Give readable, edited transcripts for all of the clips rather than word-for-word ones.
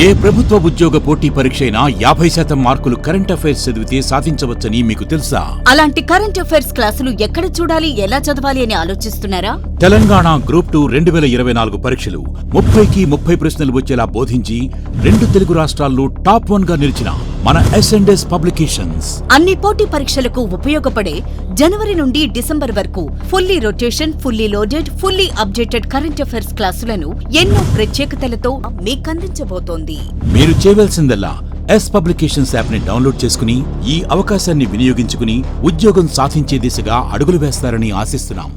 ఏ ప్రభుత్వ ఉద్యోగ పోటీ పరీక్ష అయినా 50% మార్కులు కరెంట్ అఫైర్స్ చదివితే సాధించవచ్చని మీకు తెలుసా? అలాంటి కరెంట్ అఫైర్స్ క్లాసులు ఎక్కడ చూడాలి, ఎలా చదవాలి అని ఆలోచిస్తున్నారా? తెలంగాణ గ్రూప్ 2 2024 పరీక్షలు 30కి 30 ప్రశ్నలు వచ్చేలా బోధించి 2 తెలుగు రాష్ట్రాల్లో టాప్ 1 గా నిలిచిన మన S&S పబ్లికేషన్స్ అన్ని పోటీ పరీక్షలకు ఉపయోగపడే జనవరి నుండి డిసెంబర్ వరకు fully rotation, fully loaded, fully updated current affairs క్లాసులను ఎన్నో ప్రత్యేకతలతో మీకందించబోతోంది. మీరు చేయవలసిందల్లా S పబ్లికేషన్స్ యాప్ ని డౌన్లోడ్ చేసుకుని ఈ అవకాశాన్ని వినియోగించుకుని ఉద్యోగం సాధించే దిశగా అడుగులు వేస్తారని ఆశిస్తున్నాం.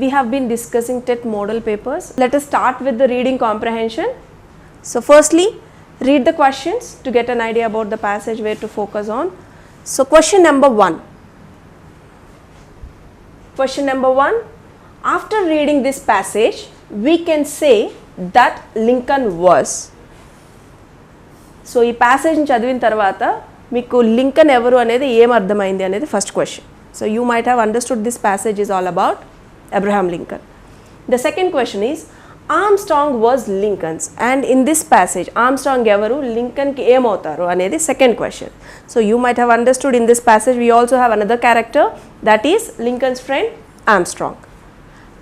We have been discussing TET model papers. Let us start with the reading comprehension. So firstly, read the questions to get an idea about the passage where to focus on. So question number 1. Question number 1. After reading this passage, we can say that Lincoln was. So ఈ passage చదివిన తర్వాత మీకు Lincoln ఎవరు అనేది ఏం అర్థమైంది అనేది first question. So you might have understood this passage is all about Abraham Lincoln. The second question is Armstrong was Lincoln's, and in this passage Armstrong evaru Lincoln ki em avtaru anedi second question. So you might have understood in this passage we also have another character, that is Lincoln's friend Armstrong.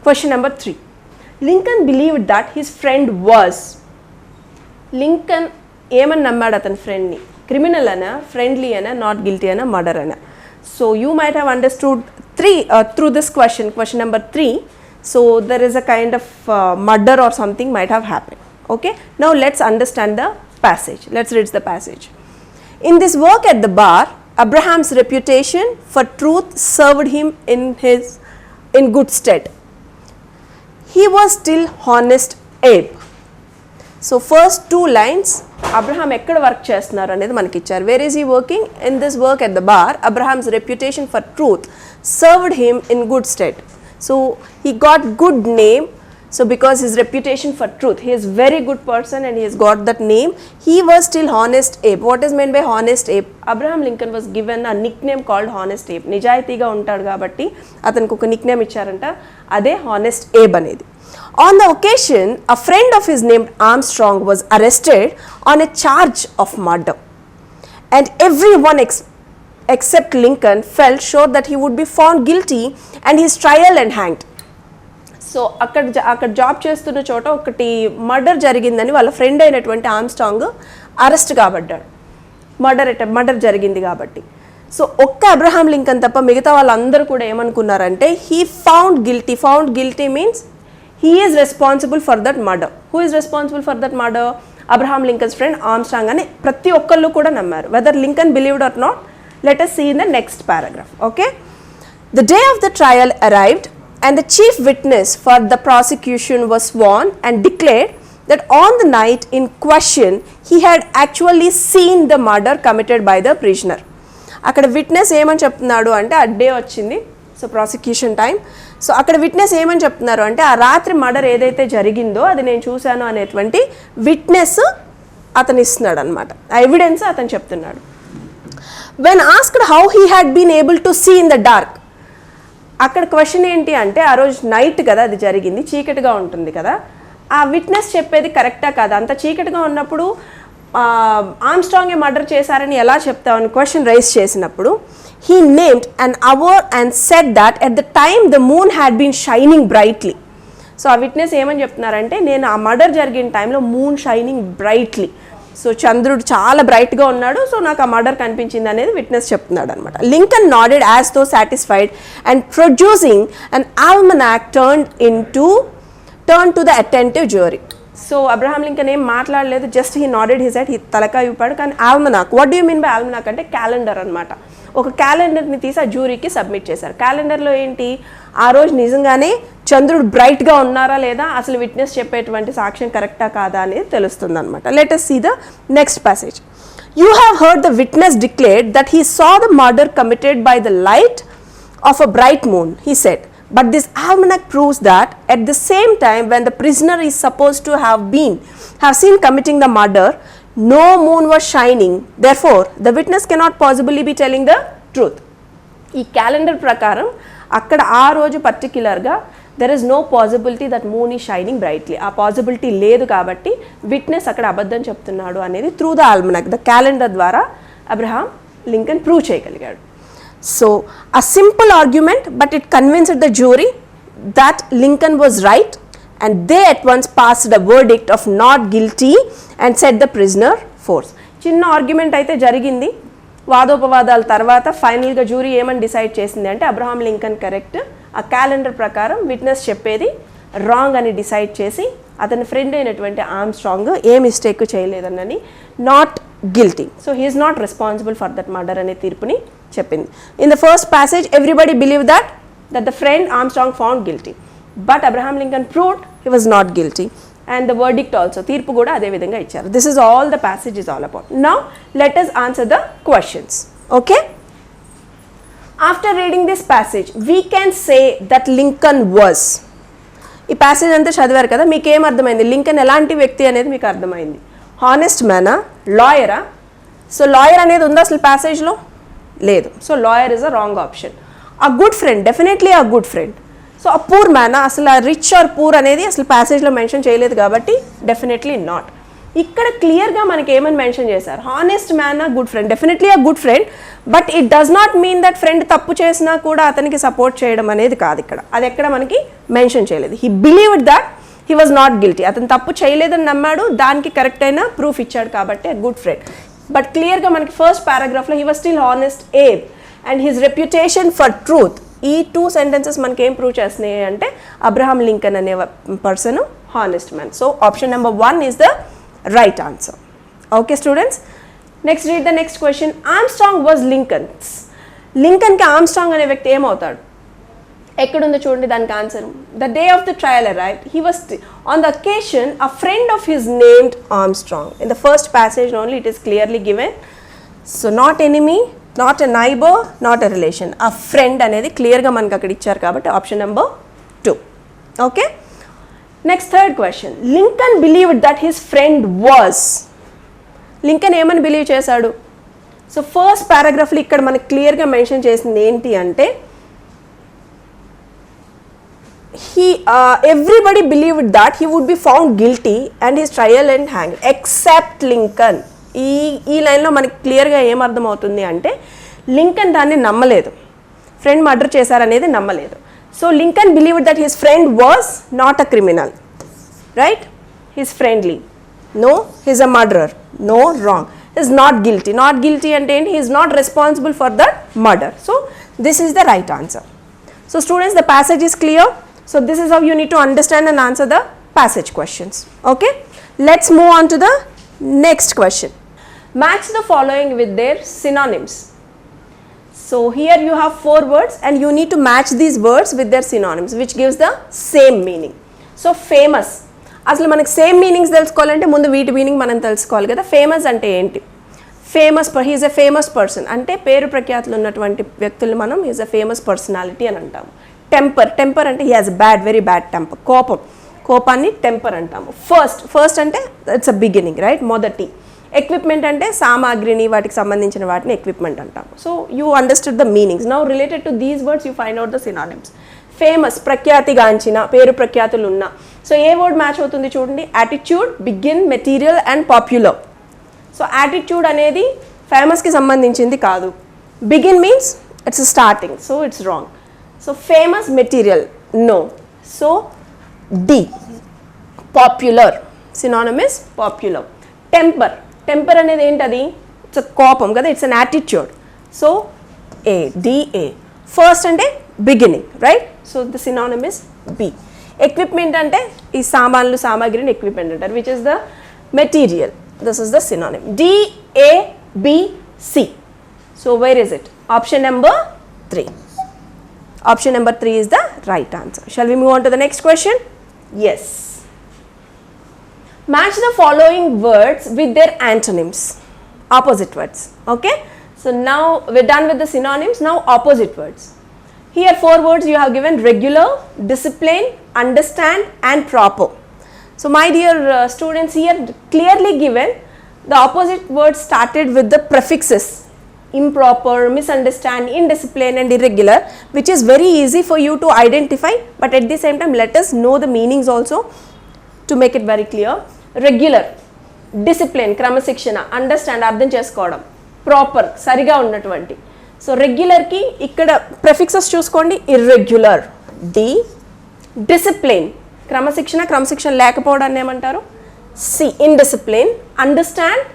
Question number 3. Lincoln believed that his friend was. Lincoln ఏమని నమ్మాడు అతని ఫ్రెండ్ని? Criminal అనా, friendly అనా, not guilty అనా, murder అనా? So you might have understood through this question number 3. So there is a kind of murder or something might have happened. Okay, now let's understand the passage. Let's read the passage. In this work at the bar, Abraham's reputation for truth served him in good stead. He was still honest Abe. So first 2 lines, Abraham ఎక్కడ work చేస్తున్నారు అనేది మనకి ఇచ్చారు. Where is he working? In this work at the bar, Abraham's reputation for truth served him in good stead. So he got good name. So because his reputation for truth, he is very good person and he has got that name. He was still honest Abe. What is meant by honest Abe? Abraham Lincoln was given a nickname called honest Abe. నిజాయితీగా ఉంటాడు కాబట్టి అతనికి ఒక nickname ఇచ్చారంట, అదే honest Abe అనేది. On the occasion, a friend of his named Armstrong was arrested on a charge of murder, and everyone except Lincoln felt sure that he would be found guilty and his trial and hanged. So అక్కడ job చేస్తున్న చోట ఒకటి murder జరిగిందని వాళ్ళ friend అయినటువంటి Armstrong arrest కాబడ్డాడు, murder జరిగింది కాబట్టి. So ఒక్క అబ్రహాం లింకన్ తప్ప మిగతా వాళ్ళందరూ కూడా ఏమనుకున్నారంటే he found guilty means he is responsible for that murder. Who is responsible for that murder? Abraham Lincoln's friend Armstrong అని ప్రతి ఒక్కళ్ళు కూడా నమ్మారు. Whether Lincoln believed or not, let us see in the next paragraph. Okay, the day of the trial arrived and the chief witness for the prosecution was sworn and declared that on the night in question he had actually seen the murder committed by the prisoner. అక్కడ witness ఏమని చెప్తున్నాడు అంటే ఆ day వచ్చింది, so prosecution time. So అక్కడ witness ఏమని చెప్తున్నారు అంటే ఆ రాత్రి మర్డర్ ఏదైతే జరిగిందో అది నేను చూశాను అనేటువంటి విట్నెస్ అతను ఇస్తున్నాడు అనమాట, ఆ ఎవిడెన్స్ అతను చెప్తున్నాడు. When asked how he had been able to see in the dark, అక్కడ క్వశ్చన్ ఏంటి అంటే ఆ రోజు నైట్ కదా అది జరిగింది, చీకటిగా ఉంటుంది కదా, ఆ విట్నెస్ చెప్పేది కరెక్టా కాదా? అంత చీకటిగా ఉన్నప్పుడు ఆర్మ్స్ట్రాంగే మర్డర్ చేశారని ఎలా చెప్తామని క్వశ్చన్ రైజ్ చేసినప్పుడు he named an hour and said that at the time the moon had been shining brightly. So ఆ విట్నెస్ ఏమని చెప్తున్నారంటే నేను ఆ మర్డర్ జరిగిన టైంలో మూన్ షైనింగ్ బ్రైట్లీ. సో చంద్రుడు చాలా బ్రైట్గా ఉన్నాడు, సో నాకు ఆ మర్డర్ కనిపించింది అనేది విట్నెస్ చెప్తున్నాడు అనమాట. Lincoln nodded as though satisfied and producing an almanac turn to the attentive jury. So Abraham Lincoln ఏం మాట్లాడలేదు, just he nodded his head, తలకాయ ఊపాడు. కానీ almanac, what do you mean by almanac అంటే క్యాలెండర్ అనమాట. ఒక క్యాలెండర్ని తీసి ఆ జ్యూరీకి సబ్మిట్ చేశారు. క్యాలెండర్లో ఏంటి, ఆ రోజు నిజంగానే చంద్రుడు బ్రైట్గా ఉన్నారా లేదా, అసలు విట్నెస్ చెప్పేటువంటి సాక్ష్యం కరెక్టా కాదా అనేది తెలుస్తుంది అనమాట. Let us see the next passage. You have heard the witness declared that he saw the murder committed by the light of a bright moon, he said. But this almanac proves that at the same time when the prisoner is supposed to have seen committing the murder, no moon was shining. Therefore, the witness cannot possibly be telling the truth. ఈ calendar ప్రకారం అక్కడ ఆ రోజు పర్టిక్యులర్గా there is no possibility that moon is shining brightly, ఆ possibility లేదు కాబట్టి witness అక్కడ అబద్ధం చెప్తున్నాడు అనేది through the almanac, the calendar ద్వారా అబ్రహాం లింకన్ ప్రూవ్ చేయగలిగాడు. So a simple argument, but it convinced the jury that Lincoln was right, and they at once passed a verdict of not guilty and set the prisoner force. చిన్న argument అయితే జరిగింది, వాదోపవాదాల తర్వాత ఫైనల్గా jury ఏమని decide చేసింది అంటే Abraham Lincoln correct, ఆ calendar ప్రకారం విట్నెస్ చెప్పేది రాంగ్ అని డిసైడ్ చేసి అతని ఫ్రెండ్ అయినటువంటి ఆర్మ్స్ట్రాంగ్ ఏ మిస్టేక్ చేయలేదన్నని not guilty, so he is not responsible for that murder అనే తీర్పుని చెప్పింది. In the first passage everybody believe that the friend Armstrong found guilty, but Abraham Lincoln proved he was not guilty, and the verdict also, తీర్పు కూడా అదే విధంగా ఇచ్చారు. This is all the passage is all about. Now let us answer the questions. Okay, after reading this passage we can say that Lincoln was, ఈ passage అంతా చదివారు కదా, మీకు ఏం అర్థమైంది, లింకన్ ఎలాంటి వ్యక్తి అనేది మీకు అర్థమైంది. హానెస్ట్ మ్యానా, లాయరా? సో లాయర్ అనేది ఉందా అసలు ప్యాసేజ్లో? లేదు. So lawyer is a wrong option. ఆ good friend, definitely a good friend. So ఆ పూర్ మ్యానా, అసలు ఆ రిచ్ ఆర్ పూర్ అనేది అసలు ప్యాసేజ్లో మెన్షన్ చేయలేదు కాబట్టి డెఫినెట్లీ నాట్. ఇక్కడ క్లియర్గా మనకి ఏమని మెన్షన్ చేశారు, honest man, good friend, definitely a good friend, but it does not mean that friend తప్పు చేసినా కూడా అతనికి సపోర్ట్ చేయడం అనేది కాదు ఇక్కడ, అది ఎక్కడ మనకి మెన్షన్ చేయలేదు. He believed that he was not guilty, అతను తప్పు చేయలేదని నమ్మాడు, దానికి కరెక్ట్ అయిన ప్రూఫ్ ఇచ్చాడు కాబట్టి గుడ్ ఫ్రెండ్. బట్ క్లియర్గా మనకి ఫస్ట్ పారాగ్రాఫ్లో he was still honest Abe and his reputation for truth, ఈ 2 sentences మనకి ఏం ప్రూవ్ చేస్తున్నాయి అంటే అబ్రహాం లింకన్ అనే person honest man. So option number 1 is the right answer. Okay students, next read the next question. Armstrong was Lincoln's, లింకన్కి Armstrong అనే వ్యక్తి ఏమవుతాడు? ఎక్కడుందో చూడండి దానికి answer. The day of the trial arrived, he was on the occasion a friend of his named Armstrong. In the first passage only it is clearly given. So not enemy, not a neighbour, not a relation, ఆ friend అనేది క్లియర్గా మనకు అక్కడ ఇచ్చారు కాబట్టి option number 2. Okay, next third question. Lincoln believed that his friend was, Lincoln ఏమని believe చేశాడు? So first పారాగ్రాఫ్లో ఇక్కడ మనకు క్లియర్గా మెన్షన్ చేసింది ఏంటి అంటే everybody believed that he would be found guilty and his trial and hanged except Lincoln. ఈ లైన్లో మనకి క్లియర్గా ఏమర్థమవుతుంది అంటే లింకన్ దాన్ని నమ్మలేదు, ఫ్రెండ్ మర్డర్ చేశారనేది నమ్మలేదు. So Lincoln believed that his friend was not a criminal, right? His friendly, no. His a murderer, no, wrong. His not guilty, not guilty అంటే ఏంటి? He is not responsible for that murder. So this is the right answer. So students, the passage is clear. So this is how you need to understand and answer the passage questions. Okay, let's move on to the next question. Match the following with their synonyms. So here you have 4 words and you need to match these words with their synonyms which gives the same meaning. So famous, అసలు మనకి same meanings తెలుసుకోవాలంటే ముందు వీటి meaning మనం తెలుసుకోవాలి కదా. Famous అంటే ఏంటి? ఫేమస్, హీఈస్ ఎ ఫేమస్ పర్సన్ అంటే పేరు ప్రఖ్యాతులు ఉన్నటువంటి వ్యక్తులు మనం హీఈస్ ఎ ఫేమస్ పర్సనాలిటీ అని అంటాము. టెంపర్, టెంపర్ అంటే he has bad, very bad temper. కోపం, కోపాన్ని టెంపర్ అంటాము. ఫస్ట్ అంటే ఇట్స్ అ బిగినింగ్, రైట్? మొదటి. ఎక్విప్మెంట్ అంటే సామాగ్రిని, వాటికి సంబంధించిన వాటిని ఎక్విప్మెంట్ అంటాము. So you understood the meanings. Now related to these words you find out the synonyms. Famous, ప్రఖ్యాతిగాంచిన, పేరు ప్రఖ్యాతులు ఉన్న. సో ఏ వర్డ్ మ్యాచ్ అవుతుంది చూడండి. Attitude, begin, material and popular. So attitude అనేది ఫేమస్కి సంబంధించింది కాదు. Begin means it's starting, so it's wrong. So famous, material, no. So D. Popular, synonym is popular. Temper, temper అనేది ఏంటది? ఇట్స్ కోపం కదా, it's an attitude. So A, DA. First అంటే beginning, right? So the synonym is B. Equipment అంటే ఈ సామాన్లు, సామాగ్రిని equipment అంటారు, which is the material. This is the synonym. DABC. So where is it? Option number 3. Option number 3 is the right answer. Shall we move on to the next question? Yes. Match the following words with their antonyms. Opposite words. Okay. So now we're done with the synonyms. Now opposite words. Here 4 words you have given: regular, discipline, understand and proper. So my dear students, here clearly given the opposite words started with the prefixes: improper, misunderstand, indiscipline and irregular, which is very easy for you to identify, but at the same time let us know the meanings also to make it very clear. Regular, discipline, క్రమశిక్షణ, understand, అర్థం చేసుకోవడం, proper, సరిగా ఉన్నటువంటి. So రెగ్యులర్కి ఇక్కడ ప్రెఫిక్సెస్ చూసుకోండి, irregular, D. Discipline, క్రమశిక్షణ, క్రమశిక్షణ లేకపోవడాన్ని ఏమంటారు? C, indiscipline. అండర్స్టాండ్,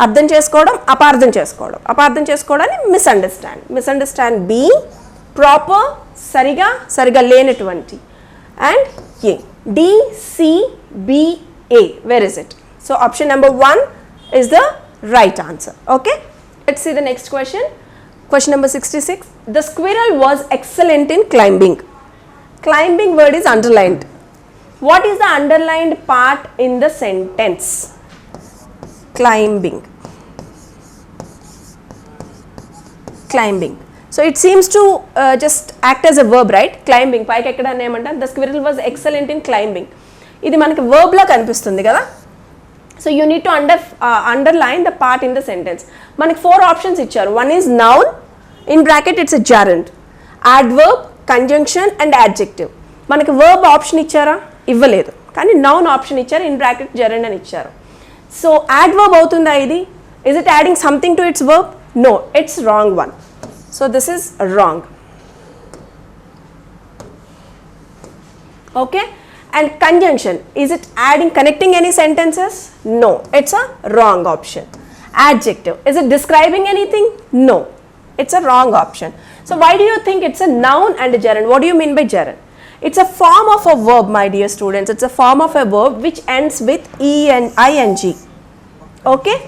అర్థం చేసుకోవడం, అపార్థం చేసుకోవడం, అపార్థం చేసుకోవడాన్ని మిస్అండర్స్టాండ్, మిస్అండర్స్టాండ్ బి. ప్రాపర్, సరిగా, సరిగా లేనటువంటి, and A. DCBA. Where is it? So option number 1 is the right answer. Okay, let's see the next question. Question number 66. The squirrel was excellent in climbing. Climbing word is underlined. What is the underlined part in the sentence? Climbing. Climbing. So it seems to just act as a verb, right? Climbing. పైకి ఎక్కడాన్ని ఏమంటారు? The squirrel was excellent in climbing. ఇది మనకి verb లా కనిపిస్తుంది కదా. So you need to underline the part in the sentence. మనకి 4 options ఇచ్చారు. One is noun, in bracket it's a gerund, adverb, conjunction and adjective. మనకి verb option ఇచ్చారా? ఇవ్వలేదు. కానీ noun option ఇచ్చారు, in bracket gerund అని ఇచ్చారు. So adverb అవుతుందా ఇది? Is it adding something to its verb? No, it's wrong one. So this is wrong. Okay. And conjunction, is it adding, connecting any sentences? No, it's a wrong option. Adjective, is it describing anything? No, it's a wrong option. So why do you think it's a noun and a gerund? What do you mean by gerund? It's a form of a verb, my dear students. It's a form of a verb which ends with ing. Okay,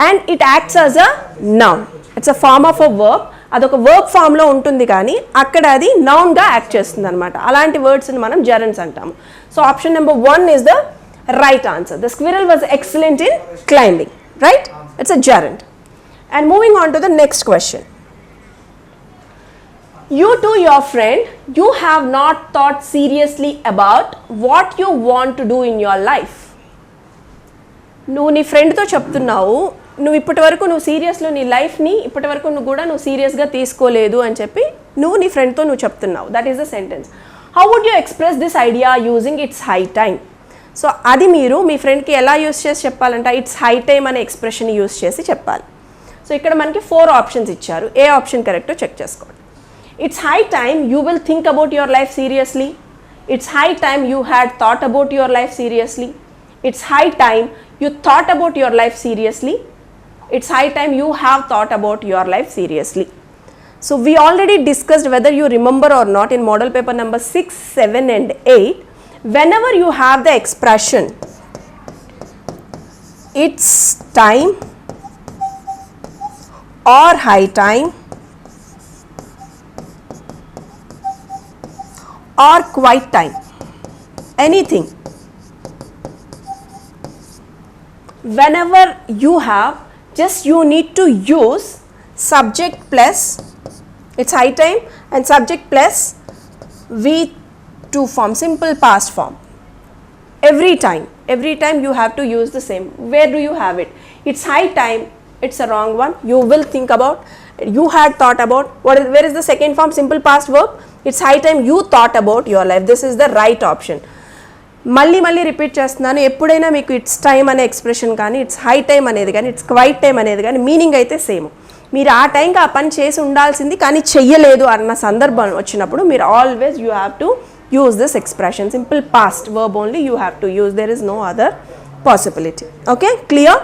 and it acts as a noun. It's a form of a verb. అదొక verb ఫామ్లో ఉంటుంది కానీ అక్కడ అది నౌన్గా act చేస్తుంది అనమాట. అలాంటి వర్డ్స్ని మనం జెరండ్స్ అంటాము. So option number 1 is the right answer. The squirrel was excellent in climbing, right? It's a gerund. And moving on to the next question. You to your friend, you have not thought seriously about what you want to do in your life. నువ్వు నీ ఫ్రెండ్తో చెప్తున్నావు, నువ్వు ఇప్పటి వరకు నువ్వు సీరియస్లో నీ లైఫ్ని ఇప్పటి వరకు నువ్వు సీరియస్గా తీసుకోలేదు అని చెప్పి నువ్వు నీ ఫ్రెండ్తో నువ్వు చెప్తున్నావు. That is the sentence. How would you express this idea using it's high time? So అది మీరు మీ ఫ్రెండ్కి ఎలా యూస్ చేసి చెప్పాలంటే ఇట్స్ హై టైమ్ అనే ఎక్స్ప్రెషన్ యూస్ చేసి చెప్పాలి. సో ఇక్కడ మనకి 4 ఆప్షన్స్ ఇచ్చారు. ఏ ఆప్షన్ కరెక్టో చెక్ చేసుకోండి. It's high time you will think about your life seriously. It's high time you had thought about your life seriously. It's high time you thought about your life seriously. It's high time you have thought about your life seriously. So we already discussed, whether you remember or not, in model paper number 6, 7 and 8, whenever you have the expression it's time or high time or quite time, anything, whenever you have, just you need to use subject plus it's high time and subject plus V2 form, simple past form. Every time you have to use the same. Where do you have it? It's high time, it's a wrong one. You will think about, you had thought about. Where is the second form, simple past verb? It's high time you thought about your life. This is the right option. మళ్ళీ repeat చేస్తున్నాను, ఎప్పుడైనా మీకు it's time అనే expression కానీ it's high time అనేది కానీ it's quite time అనేది కానీ మీనింగ్ అయితే సేమ్. మీరు ఆ టైంకి ఆ పని చేసి ఉండాల్సింది కానీ చెయ్యలేదు అన్న సందర్భం వచ్చినప్పుడు మీరు always you have to use this expression, simple past verb only you have to use. There is no other possibility. Okay, clear?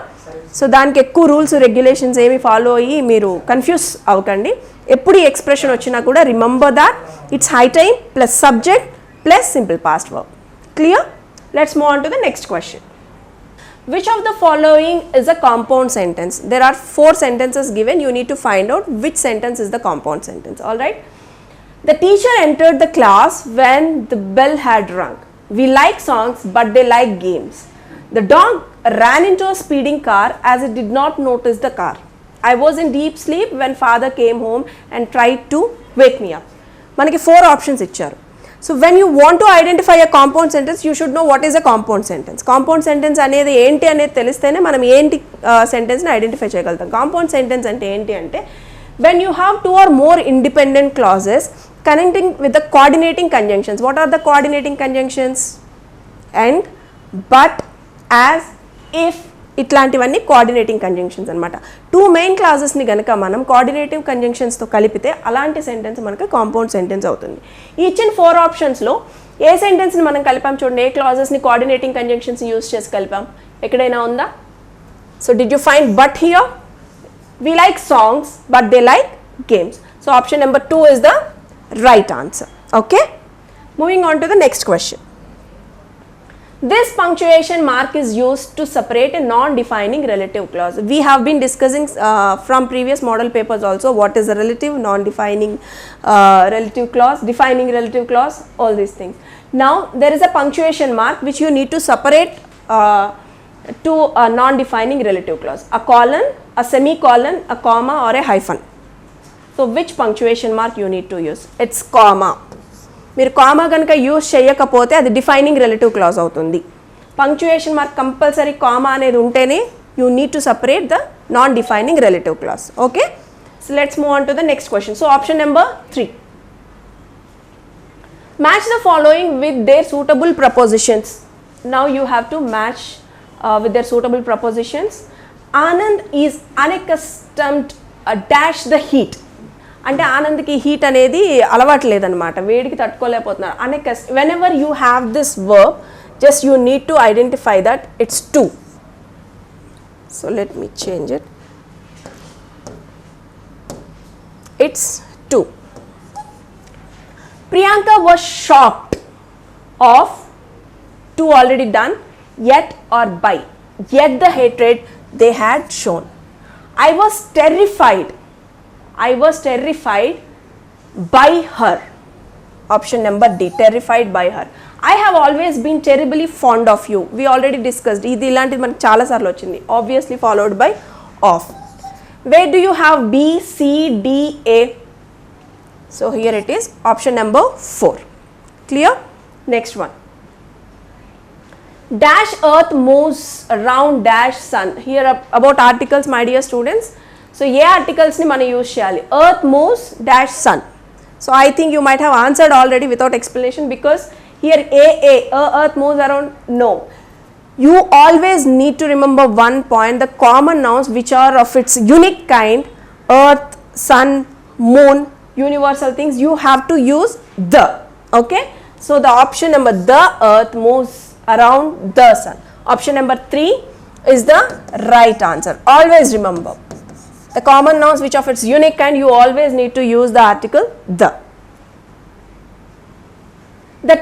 So దానికి ఎక్కువ రూల్స్ రెగ్యులేషన్స్ ఏమి ఫాలో అయ్యి మీరు కన్ఫ్యూజ్ అవ్వకండి. ఎప్పుడు ఈ ఎక్స్ప్రెషన్ వచ్చినా కూడా remember that it's high time plus subject plus simple past verb. Clear? Let's move on to the next question. Which of the following is a compound sentence? There are 4 sentences given. You need to find out which sentence is the compound sentence. All right. The teacher entered the class when the bell had rung. We like songs, but they like games. The dog ran into a speeding car as it did not notice the car. I was in deep sleep when father came home and tried to wake me up. మనకి 4 options ఇచ్చారు. So when you want to identify a compound sentence you should know what is a compound sentence. Compound sentence అనేది ఏంటి అనేది తెలిస్తేనే మనం ఏంటి సెంటెన్స్ని identify చేయగలుగుతాం. కాంపౌండ్ సెంటెన్స్ అంటే ఏంటి అంటే when you have 2 or more independent clauses connecting with the coordinating conjunctions. What are the coordinating conjunctions? And, but, as, if, ఇట్లాంటివన్నీ కోఆర్డినేటింగ్ కంజంక్షన్స్ అనమాట. 2 మెయిన్ క్లాజెస్ని కనుక మనం కోఆర్డినేటివ్ కంజంక్షన్స్తో కలిపితే అలాంటి సెంటెన్స్ మనకు కాంపౌండ్ సెంటెన్స్ అవుతుంది. ఇచ్చిన 4 ఆప్షన్స్లో ఏ సెంటెన్స్ని మనం కలిపాం చూడండి, ఏ క్లాజెస్ని కోఆర్డినేటింగ్ కంజంక్షన్స్ యూజ్ చేసి కలిపాం, ఎక్కడైనా ఉందా? So did you find but here? We like songs but they like games. So option number 2 is the right answer. Okay, moving on to the next question. This punctuation mark is used to separate a non-defining relative clause. We have been discussing from previous model papers also what is a relative, non-defining relative clause, defining relative clause, all these things. Now there is a punctuation mark which you need to separate to a non-defining relative clause. A colon, a semicolon, a comma or a hyphen. So which punctuation mark you need to use? It's comma. మీరు comma కనుక use చేయకపోతే అది defining relative clause అవుతుంది. Punctuation mark compulsory comma అనేది ఉంటేనే you need to separate the non defining relative clause. Okay, so let's move on to the next question. So option number 3. Match the following with their suitable prepositions. Now you have to match with their suitable prepositions. Anand is unaccustomed dash the heat. అంటే ఆనంద్కి heat అనేది అలవాటు లేదనమాట, వేడికి తట్టుకోలేకపోతున్నారు. Whenever you have this verb just you need to identify that it's 2. So let me change it. It's 2. Priyanka was shocked of 2 already done, yet or by, yet the hatred they had shown. I was terrified by her. Option number D, terrified by her. I have always been terribly fond of you. We already discussed. ఇది ఇలాంటిది మనకు చాలా సార్లు వచ్చింది. Obviously followed by of. Where do you have B, C, D, A? So here it is option number 4. Clear? Next one. Dash earth moves around dash sun. Here about articles, my dear students. So ఏ ఆర్టికల్స్ని మనం use చేయాలి? Earth moves dash sun. So I think you might have answered already without explanation because here earth moves around. No, you always need to remember one point. The common nouns which are of its unique kind, earth, sun, moon, universal things, you have to use the. Okay, so the option number the earth moves around the sun. Option number 3 is the right answer. Always remember the common nouns which of its unique kind, you always need to use the article the. The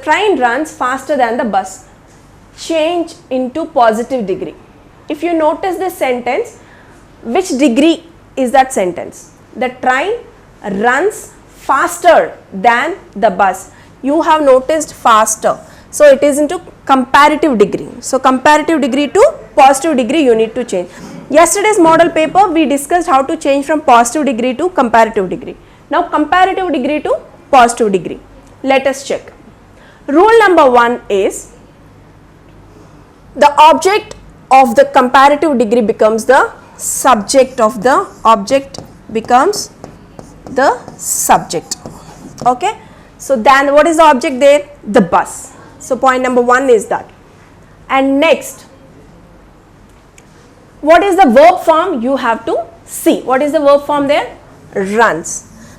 train runs faster than the bus. Change into positive degree. If you notice this sentence, which degree is that sentence? The train runs faster than the bus. You have noticed faster, so it is into comparative degree. So comparative degree to positive degree you need to change. Yesterday's model paper we discussed how to change from positive degree to comparative degree. Now comparative degree to positive degree. Let us check. Rule number 1 is the object of the comparative degree becomes the subject of the object becomes the subject. Okay, so then what is the object there? The bus. So point number 1 is that. And next, what is the verb form? You have to see what is the verb form there. Runs.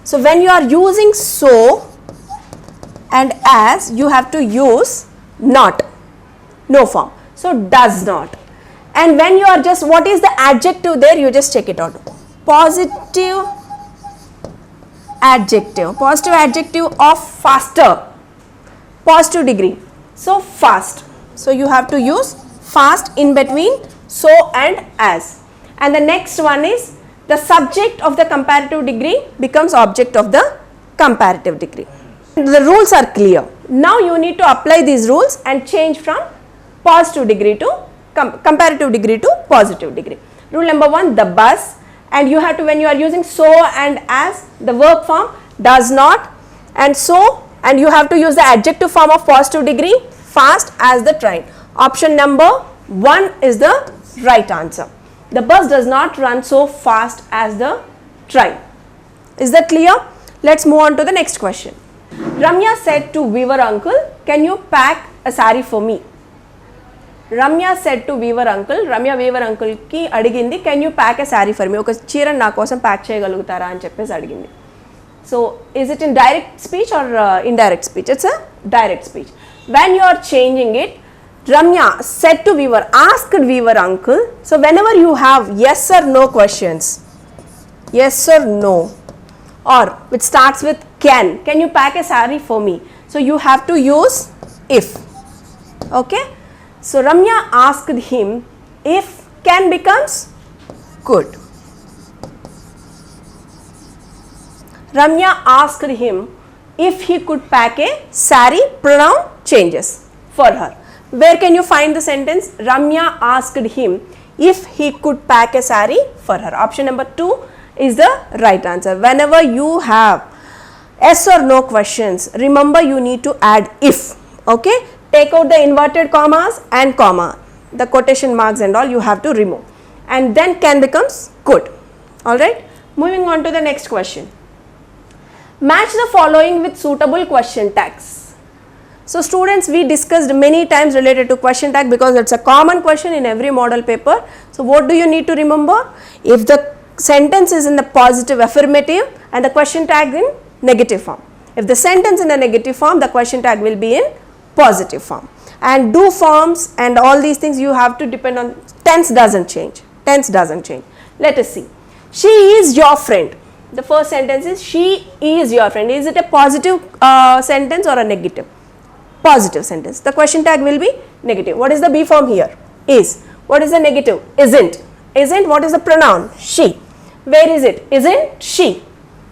So when you are using so and as, you have to use not, no form. So does not. And when you are just, what is the adjective there? You just check it out. Positive adjective of faster, positive degree. So fast. So you have to use fast in between so and as. And the next one is the subject of the comparative degree becomes object of the comparative degree. The rules are clear. Now you need to apply these rules and change from positive degree to comparative degree to positive degree. Rule number 1, the bus, and you have to, when you are using so and as, the verb form does not, and so, and you have to use the adjective form of positive degree, fast as the train. Option number 1 is the right answer. The bus does not run so fast as the train. Is that clear? Let's move on to the next question. Ramya said to weaver uncle, can you pack a saree for me? Ramya said to weaver uncle, Ramya weaver uncle ki adigindi, can you pack a saree for me? Oka cheera na kosam pack cheyagalugutara అని చెప్పేసి అడిగింది. So is it in direct speech or indirect speech? It's a direct speech. When you are changing it, Ramya said to weaver, asked weaver uncle. So whenever you have yes or no questions, yes or no, or which starts with can you pack a saree for me? So you have to use if. Okay. So Ramya asked him if can becomes could. Ramya asked him if he could pack a saree, pronoun changes for her. Where can you find the sentence? Ramya asked him if he could pack a saree for her. Option number 2 is the right answer. Whenever you have yes or no questions, remember you need to add if. Okay, take out the inverted commas and comma, the quotation marks and all you have to remove, and then can becomes could. Alright, moving on to the next question. Match the following with suitable question tags. So students, we discussed many times related to question tag because it's a common question in every model paper. So what do you need to remember? If the sentence is in the positive affirmative and the question tag in negative form. If the sentence in a negative form, the question tag will be in positive form. And do forms and all these things you have to depend on. Tense doesn't change. Tense doesn't change. Let us see. She is your friend. The first sentence is she is your friend. Is it a positive sentence or a negative? Positive sentence. The question tag will be negative. What is the be form here? Is. What is the negative? Isn't. Isn't. What is the pronoun? She. Where is it? Isn't she?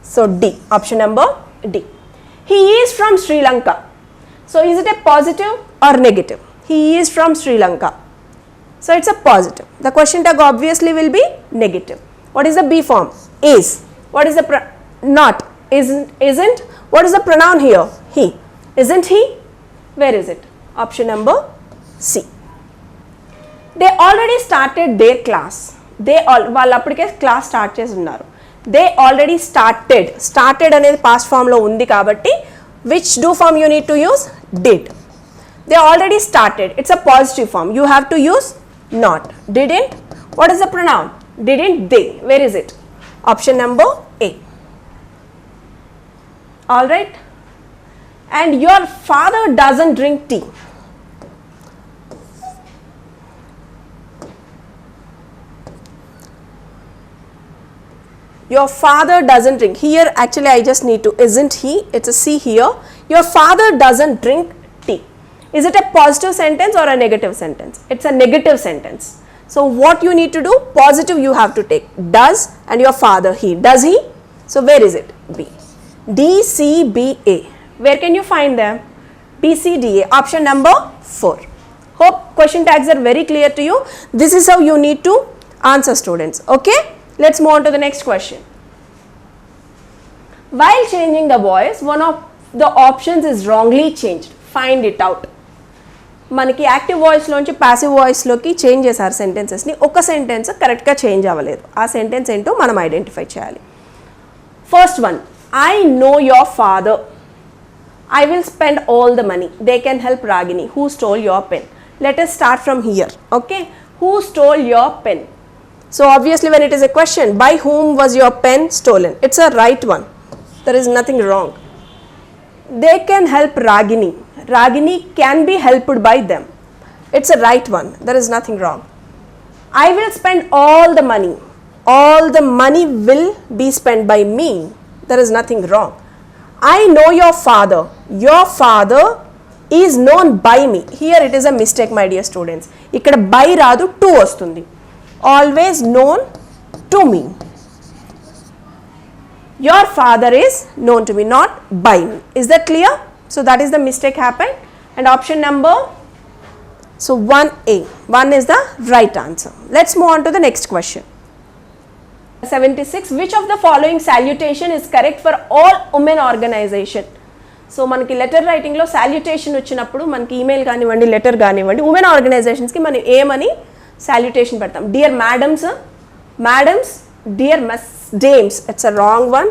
So D. Option number D. He is from Sri Lanka. So is it a positive or negative? He is from Sri Lanka. So it's a positive. The question tag obviously will be negative. What is the be form? Is. What is the not? Isn't. What is the pronoun here? He. Isn't he? Where is it? Option number C. They already started their class. వాళ్ళు అప్పటికే class start చేసి ఉన్నారు. They already started అనేది past ఫామ్లో ఉంది కాబట్టి which do form you need to use did. They already started, it's a positive form, you have to use not. Didn't. What is the pronoun? Didn't they. Where is it? Option number A. All right. And your father doesn't drink tea. Your father doesn't drink. Here actually I just need to isn't he. It's a C here. Your father doesn't drink tea. Is it a positive sentence or a negative sentence? It's a negative sentence. So what you need to do? Positive you have to take. Does and your father he. Does he? So where is it? B. D, C, B, A. Where can you find them? B, C, D, A. Option number 4. Hope question tags are very clear to you. This is how you need to answer, students. Okay? Let's move on to the next question. While changing the voice, one of the options is wrongly changed. Find it out. మనకి active వాయిస్లోంచి passive వాయిస్లోకి change చేశారు సెంటెన్సెస్ని. ఒక sentence కరెక్ట్గా change అవ్వలేదు. ఆ sentence ఏంటో మనం ఐడెంటిఫై చేయాలి. First one, I know your father. I will spend all the money. They can help Ragini. Who stole your pen? Let us start from here. Okay. Who stole your pen? So obviously when it is a question, by whom was your pen stolen? It's a right one. There is nothing wrong. They can help Ragini. Ragini can be helped by them. It's a right one. There is nothing wrong. I will spend all the money. All the money will be spent by me. There is nothing wrong. I know your father. Your father is known by me. Here it is a mistake, my dear students. Ikkada by radu to vastundi. Always known to me. Your father is known to me, not by me. Is that clear? So that is the mistake happened. And option number, so 1A. 1 is the right answer. Let's move on to the next question. 76. Which of the following salutation is correct for all women organization? So మనకి letter రైటింగ్లో salutation వచ్చినప్పుడు మనకి email కానివ్వండి, letter కానివ్వండి, women ఆర్గనైజేషన్స్కి మనం ఏమని salutation పెడతాం? Dear madams, dear dames, it's a wrong one.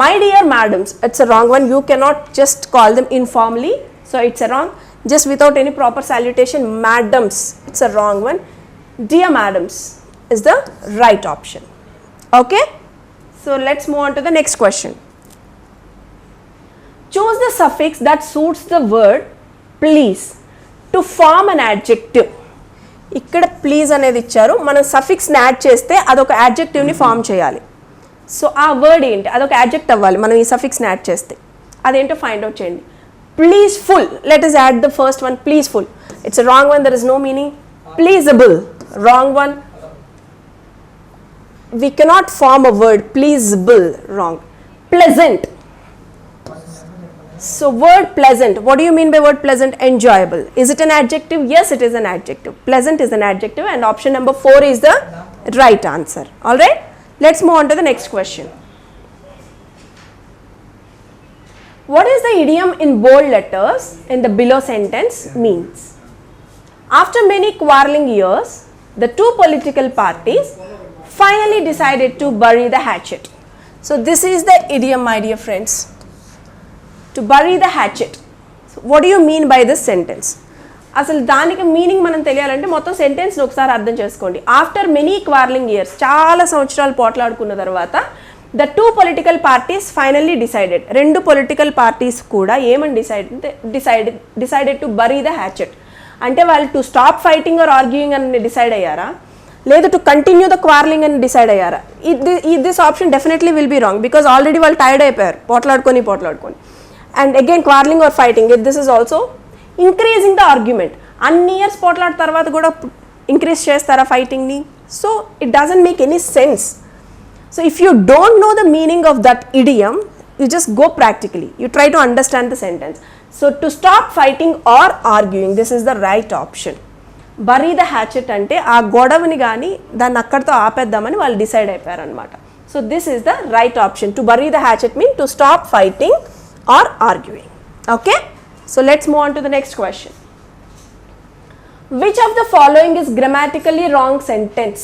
My dear madams, it's a wrong one. You cannot just call them informally, so it's a wrong. Just without any proper salutation, madams, it's a wrong one. Dear madams is the right option. Okay, so let's move on to the next question. Choose the suffix that suits the word please to form an adjective. ఇక్కడ please అనేది ఇచ్చారు, మనం సఫిక్స్ని add చేస్తే అదొక యాడ్జెక్టివ్ని form చేయాలి. So ఆ word ఏంటి, అదొక యాడ్జెక్ట్ అవ్వాలి మనం ఈ సఫిక్స్ని యాడ్ చేస్తే. అదేంటో ఫైండ్ అవుట్ చేయండి. ప్లీజ్ఫుల్, let us add the first one, pleaseful. It's a wrong one, there is no meaning. Pleasable, wrong one. We cannot form a word, pleasable, wrong. Pleasant. So word pleasant, what do you mean by word pleasant? Enjoyable. Is it an adjective? Yes, it is an adjective. Pleasant is an adjective and option number 4 is the right answer. Alright, let's move on to the next question. What is the idiom in bold letters in the below sentence means? After many quarreling years, the two political parties finally decided to bury the hatchet. So this is the idiom, my dear friends. To bury the hatchet. So what do you mean by this sentence? అసలు దానికి meaning మనం తెలియాలంటే మొత్తం సెంటెన్స్ని ఒకసారి అర్థం చేసుకోండి. After many quarrelling years, చాలా సంవత్సరాలు పోట్లాడుకున్న తర్వాత the two political parties finally decided, రెండు పొలిటికల్ పార్టీస్ కూడా ఏమని decided to bury the hatchet. అంటే వాళ్ళు to stop fighting or arguing అని డిసైడ్ అయ్యారా, లేదు టు కంటిన్యూ ద క్వార్లింగ్ అని డిసైడ్ అయ్యారా? This option definitely will be wrong, because already వాళ్ళు టైర్డ్ అయిపోయారు పోట్లాడుకొని. And again quarrelling or fighting, this is also increasing the argument. అన్ని years పోట్లాడిన తర్వాత కూడా ఇంక్రీజ్ చేస్తారా ఫైటింగ్ని? So it doesn't make any sense. So if you don't know the meaning of that idiom, you just go practically, you try to understand the sentence. So to stop fighting or arguing, this is the right option. Bury the hatchet అంటే ఆ గొడవని కానీ దాన్ని అక్కడితో ఆపేద్దామని వాళ్ళు డిసైడ్ అయిపోయారనమాట. So this is the right option. To bury the hatchet mean to stop fighting or arguing. Okay, so let's move on to the next question. Which of the following is grammatically wrong sentence?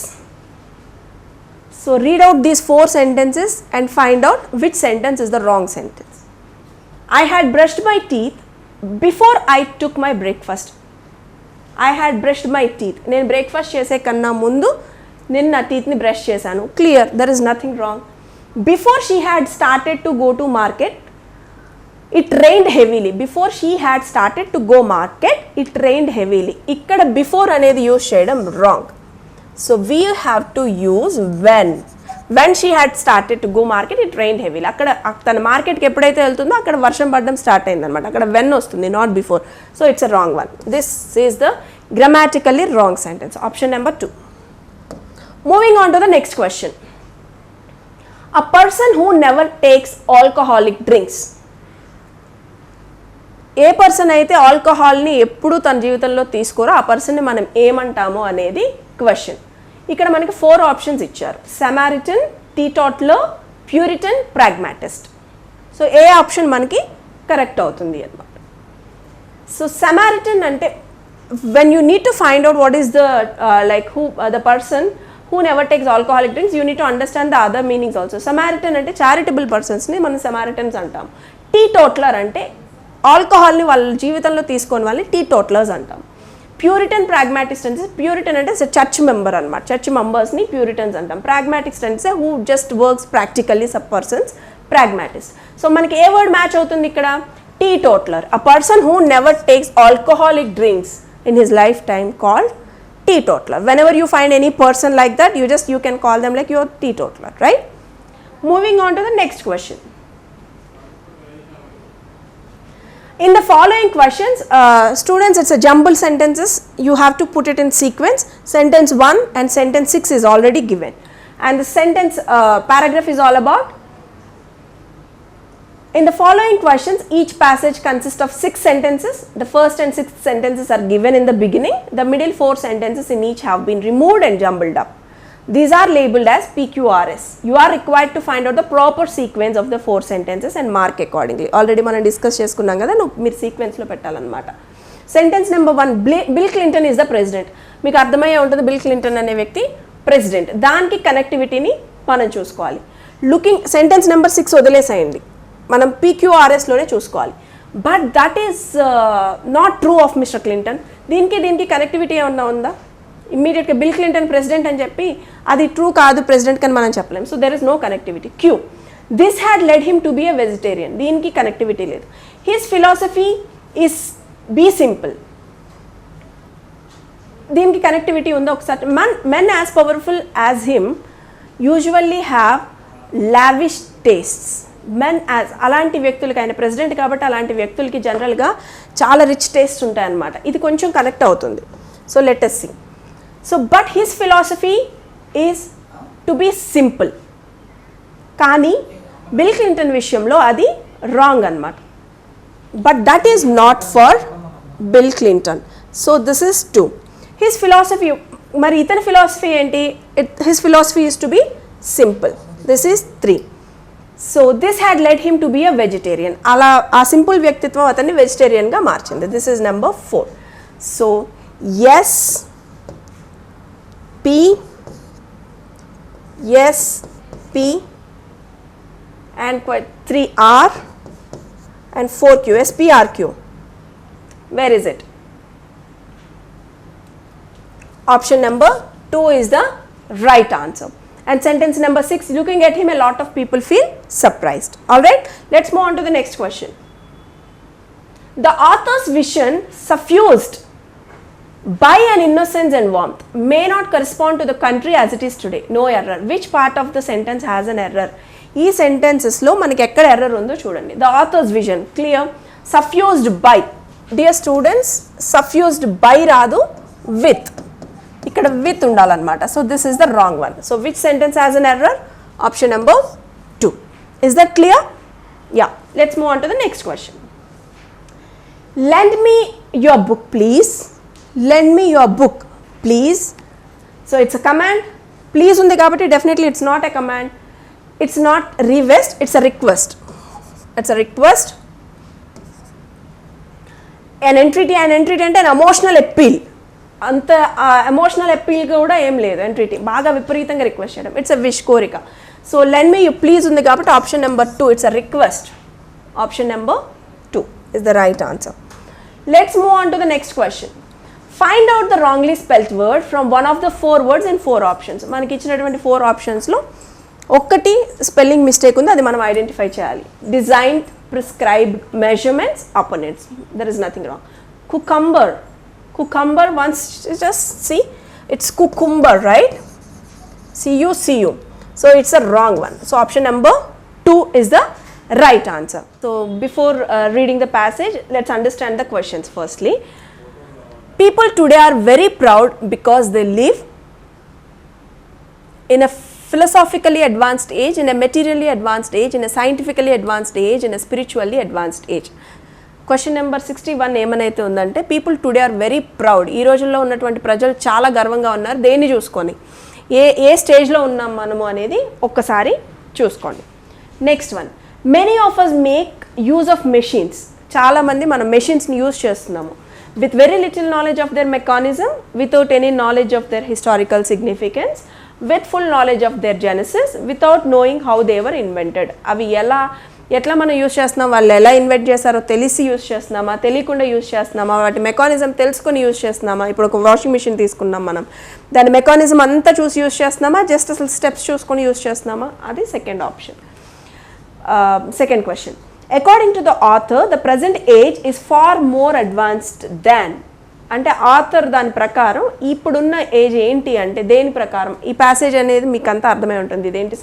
So read out these 4 sentences and find out which sentence is the wrong sentence. I had brushed my teeth before I took my breakfast. I had brushed my teeth. నేను breakfast చేసే కన్నా ముందు నేను నా టీత్ని brush చేశాను. Clear, there is nothing wrong. Before she had started to go to market, it rained heavily. Before she had started to go market, it rained heavily. ఇక్కడ before అనేది యూజ్ చేయడం wrong. So we have to use when she had started to go market, it rained heavily. అక్కడ తన మార్కెట్కి ఎప్పుడైతే వెళ్తుందో అక్కడ వర్షం పడడం స్టార్ట్ అయిందనమాట. అక్కడ వెన్ వస్తుంది, not before. So it's a wrong one. This is the grammatically wrong sentence. Option number 2. Moving on to the next question. A person who never takes alcoholic drinks. A person అయితే ఆల్కహాల్ని ఎప్పుడూ తన జీవితంలో తీసుకోరో ఆ పర్సన్ని మనం ఏమంటామో అనేది question. ఇక్కడ మనకి 4 ఆప్షన్స్ ఇచ్చారు. Samaritan, teetotaller, puritan, pragmatist. So ఏ ఆప్షన్ మనకి కరెక్ట్ అవుతుంది అన్నమాట. సో సమారిటన్ అంటే when you need to find out what is the the person who never takes alcoholic drinks, you need to understand the other meanings also. Samaritan ante charitable persons ni మనం Samaritans అంటాం. Teetotaler అంటే ఆల్కహాల్ని వాళ్ళ జీవితంలో తీసుకొని వాళ్ళని teetotalers అంటాం. Puritan, pragmatist అంటే Puritan అంటే చర్చ్ మెంబర్ అనమాట. చర్చ్ మెంబర్స్ని ప్యూరిటన్స్ అంటాం. ప్రాగ్మాటిస్ట్ అంటే who just works practically sub persons, pragmatist. So మనకి ఏ వర్డ్ మ్యాచ్ అవుతుంది ఇక్కడ? teetotaler. A person who never takes alcoholic drinks in his lifetime called teetotaler. Whenever you find any person like that, you can call them like your teetotaler, right? Moving on to the next question. In the following questions, students, it's a jumble sentences. You have to put it in sequence. Sentence 1 and sentence 6 is already given. And the sentence paragraph is all about. In the following questions, each passage consists of 6 sentences. The first and 6th sentences are given in the beginning. The middle 4 sentences in each have been removed and jumbled up. These are labeled as PQRS. You are required to find out the proper sequence of the 4 sentences and mark accordingly. Already మనం discuss చేసుకున్నాం కదా, మీరు సీక్వెన్స్లో పెట్టాలన్నమాట. Sentence number 1, Bill Clinton is the president. మీకు అర్థమయ్యే ఉంటుంది bill Clinton అనే వ్యక్తి ప్రెసిడెంట్. దానికి కనెక్టివిటీని మనం చూసుకోవాలి. సెంటెన్స్ నెంబర్ 6 వదిలేసేయండి, మనం PQRSలోనే చూసుకోవాలి. But that is not true of mister Clinton. దీనికి కనెక్టివిటీ ఏమన్నా ఉందా? ఇమ్మీడియట్గా బిల్ క్లింటన్ ప్రెసిడెంట్ అని చెప్పి అది ట్రూ కాదు ప్రెసిడెంట్ కని మనం చెప్పలేం. So there is no connectivity. Q, this had led him to be a vegetarian. దీనికి కనెక్టివిటీ లేదు. His philosophy is be simple. దీనికి కనెక్టివిటీ ఉందా ఒకసారి? Men as powerful as him usually have lavish tastes. Men as అలాంటి వ్యక్తులకి, ఆయన president కాబట్టి అలాంటి వ్యక్తులకి జనరల్గా చాలా రిచ్ టేస్ట్ ఉంటాయన్నమాట. ఇది కొంచెం కనెక్ట్ అవుతుంది. So let us see. So but his philosophy is to be simple. కానీ బిల్ క్లింటన్ విషయంలో అది రాంగ్ అన్నమాట. But that is not for Bill Clinton. So this is 2. His philosophy, మరి ఇతని ఫిలాసఫీ ఏంటి? His philosophy is to be simple. This is 3. So this had led him to be a vegetarian. అలా ఆ simple వ్యక్తిత్వం అతన్ని వెజిటేరియన్గా మార్చింది. This is number 4. So S P, S, P and 3R and 4Q, SPRQ. Where is it? Option number 2 is the right answer. And sentence number 6, looking at him, a lot of people feel surprised. Alright, let's move on to the next question. The author's vision suffused by an innocence and warmth may not correspond to the country as it is today. No error. Which part of the sentence has an error? ఈ సెంటెన్సెస్లో మనకి ఎక్కడ error ఉందో చూడండి. The author's vision clear. Suffused by, dear students, suffused by రాదు, with. ఇక్కడ with ఉండాలన్నమాట. So this is the wrong one. So which sentence has an error? Option number 2. Is that clear? Yeah, let's move on to the next question. Lend me your book please. Lend me your book please. So it's a command. Please ఉంది కాబట్టి definitely it's not a command. It's not request, it's a request. It's a request. An entreaty అంటే an emotional appeal. అంత emotional appeal కూడా ఏం లేదు. ఎంట్రీటీ బాగా విపరీతంగా request చేయడం. ఇట్స్ అ విష్, కోరిక. So lend me you please ఉంది కాబట్టి option number 2, it's a request. Option number 2 is the right answer. Let's move on to the next question. Find out the wrongly spelled word from one of the 4 words in 4 options. మనకి ఇచ్చినటువంటి 4 optionsలో ఒక్కటి spelling mistake ఉంది, అది మనం identify చేయాలి. Designed, prescribed, measurements, opponents. There is nothing wrong. Cucumber, cucumber, once just see, it's cucumber, right? CU. So it's a wrong one. So option number 2 is the right answer. So before reading the passage, let's understand the questions firstly. People today are very proud because they live in a philosophically advanced age, in a materially advanced age, in a scientifically advanced age, in a spiritually advanced age. Question number 61 ఏమనైతే ఉందంటే, people today are very proud. ఈ రోజుల్లో ఉన్నటువంటి ప్రజలు చాలా గర్వంగా ఉన్నారు. దేన్ని చూసుకొని, ఏ స్టేజ్లో ఉన్నాం మనము అనేది ఒక్కసారి చూసుకోండి. Next one, many of us make use of machines. చాలామంది మనం మెషిన్స్ని యూజ్ చేస్తున్నాము. With very little knowledge of their mechanism, without any knowledge of their historical significance, with full knowledge of their genesis, without knowing how they were invented. అవి ఎట్లా మనం use చేస్తున్నాం, వాళ్ళు ఎలా ఇన్వెంట్ చేస్తారో తెలిసి యూజ్ చేస్తున్నామా, తెలియకుండా యూజ్ చేస్తున్నామా, వాటి మెకానిజం తెలుసుకొని యూజ్ చేస్తున్నామా. ఇప్పుడు ఒక వాషింగ్ మిషన్ తీసుకున్నాం, మనం దాని మెకానిజం అంతా చూసి యూజ్ చేస్తున్నామా, జస్ట్ అసలు స్టెప్స్ చూసుకొని యూజ్ చేస్తున్నామా, అది second option. Second question, according to the author the present age is far more advanced than. అంటే ఆథర్ దాని ప్రకారం ఇప్పుడున్న ఏజ్ ఏంటి అంటే దేని ప్రకారం ఈ ప్యాసేజ్ అనేది మీకు అంతా అర్థమై ఉంటుంది. ఇదేంటి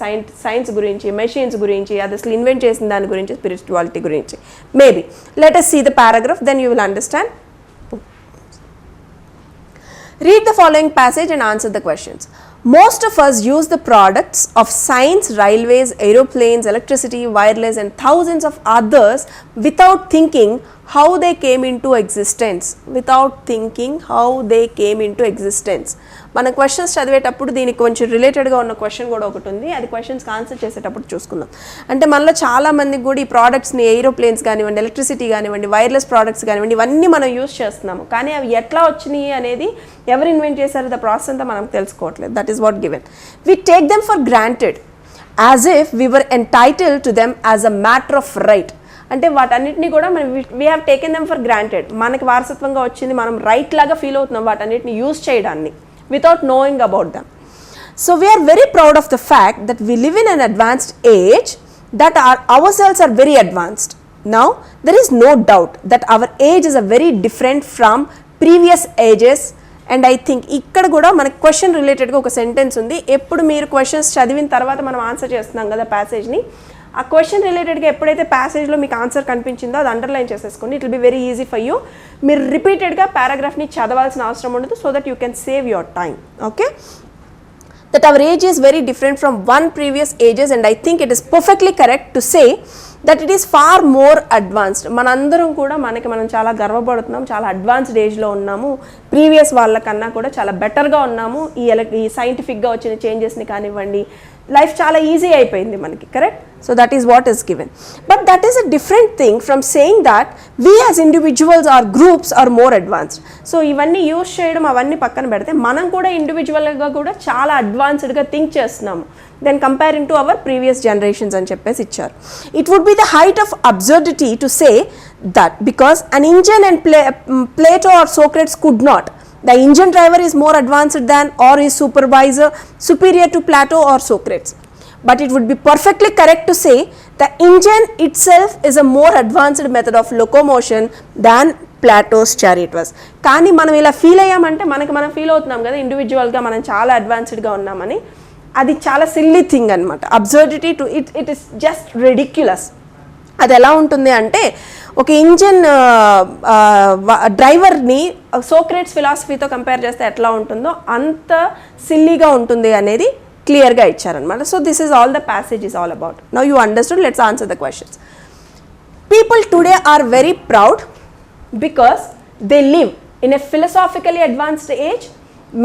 సైన్స్ గురించి, మెషిన్స్ గురించి, అది అసలు ఇన్వెంట్ చేసిన దాని గురించి, స్పిరిచువాలిటీ గురించి. Maybe let us see the paragraph, then you will understand. Read the following passage and answer the questions. Most of us use the products of science, railways, aeroplanes, electricity, wireless and thousands of others without thinking how they came into existence. Without thinking how they came into existence. మన questions చదివేటప్పుడు దీనికి కొంచెం రిలేటెడ్గా ఉన్న question కూడా ఒకటి ఉంది. అది క్వశ్చన్స్కి ఆన్సర్ చేసేటప్పుడు చూసుకుందాం. అంటే మనలో చాలా మందికి కూడా ఈ ప్రోడక్ట్స్ని ఏరోప్లేన్స్ కానివ్వండి, ఎలక్ట్రిసిటీ కానివ్వండి, వైర్లెస్ ప్రోడక్ట్స్ కానివ్వండి, ఇవన్నీ మనం యూస్ చేస్తున్నాము. కానీ అవి ఎట్లా వచ్చినాయి అనేది, ఎవరు ఇన్వెంట్ చేశారు, ద ప్రాసెస్ అంతా మనం తెలుసుకోవట్లేదు. That is what given. We take them for granted as if we were entitled to them as a matter of right. అంటే వాటన్నిటిని కూడా మనం we have taken them for granted, మనకి వారసత్వంగా వచ్చింది, మనం రైట్ లాగా ఫీల్ అవుతున్నాం వాటన్నిటిని యూజ్ చేయడాన్ని without knowing about them. So we are very proud of the fact that we live in an advanced age, that ourselves are very advanced. Now there is no doubt that our age is a very different from previous ages. And I think ఇక్కడ కూడా మనకి question రిలేటెడ్గా ఒక sentence ఉంది. ఎప్పుడు మీరు questions చదివిన తర్వాత మనం ఆన్సర్ చేస్తున్నాం కదా ప్యాసేజ్ని, ఆ క్వశ్చన్ రిలేటెడ్గా ఎప్పుడైతే ప్యాసేజ్లో మీకు ఆన్సర్ కనిపించిందో అది అండర్లైన్ చేసేసుకోండి. It will be very easy for you. మీరు రిపీటెడ్గా పారాగ్రాఫ్ని చదవాల్సిన అవసరం ఉండదు, so that you can save your time. Okay, that our age is very different from one previous ages and I think it is perfectly correct to say that it is far more advanced. మనందరం కూడా మనం చాలా గర్వపడుతున్నాం, చాలా advanced ఏజ్లో ఉన్నాము, previous వాళ్ళకన్నా కూడా చాలా బెటర్గా ఉన్నాము. ఈ సైంటిఫిక్గా వచ్చిన చేంజెస్ని కానివ్వండి, లైఫ్ చాలా ఈజీ అయిపోయింది మనకి, correct? So that is what is given. But that is a different thing from saying that we as individuals or groups are more advanced. So ఇవన్నీ యూజ్ చేయడం అవన్నీ పక్కన పెడితే మనం కూడా ఇండివిజువల్గా కూడా చాలా అడ్వాన్స్డ్గా థింక్ చేస్తున్నాము then comparing to our previous generations అని చెప్పేసి ఇచ్చారు. It would be the height of absurdity to say that because an engine and Plato or Socrates could not. The engine driver is more advanced than or is superior to Plato or Socrates. But it would be perfectly correct to say the engine itself is a more advanced method of locomotion than Plato's chariot was. కానీ మనం ఇలా feel అయ్యామంటే మనం feel అవుతున్నాం కదా ఇండివిజువల్గా మనం చాలా అడ్వాన్స్డ్గా ఉన్నామని. అది చాలా సిల్లీ థింగ్ అనమాట. Absurdity to it is just ridiculous. అది ఎలా ఉంటుంది అంటే ఒక ఇంజిన్ డ్రైవర్ని సోక్రేట్స్ ఫిలాసఫీతో కంపేర్ చేస్తే ఎట్లా ఉంటుందో అంత సిల్లీగా ఉంటుంది అనేది క్లియర్గా ఇచ్చారనమాట. So this is all the passage is all about. Now you understood, let's answer the questions. People today are very proud because they live in a philosophically advanced age,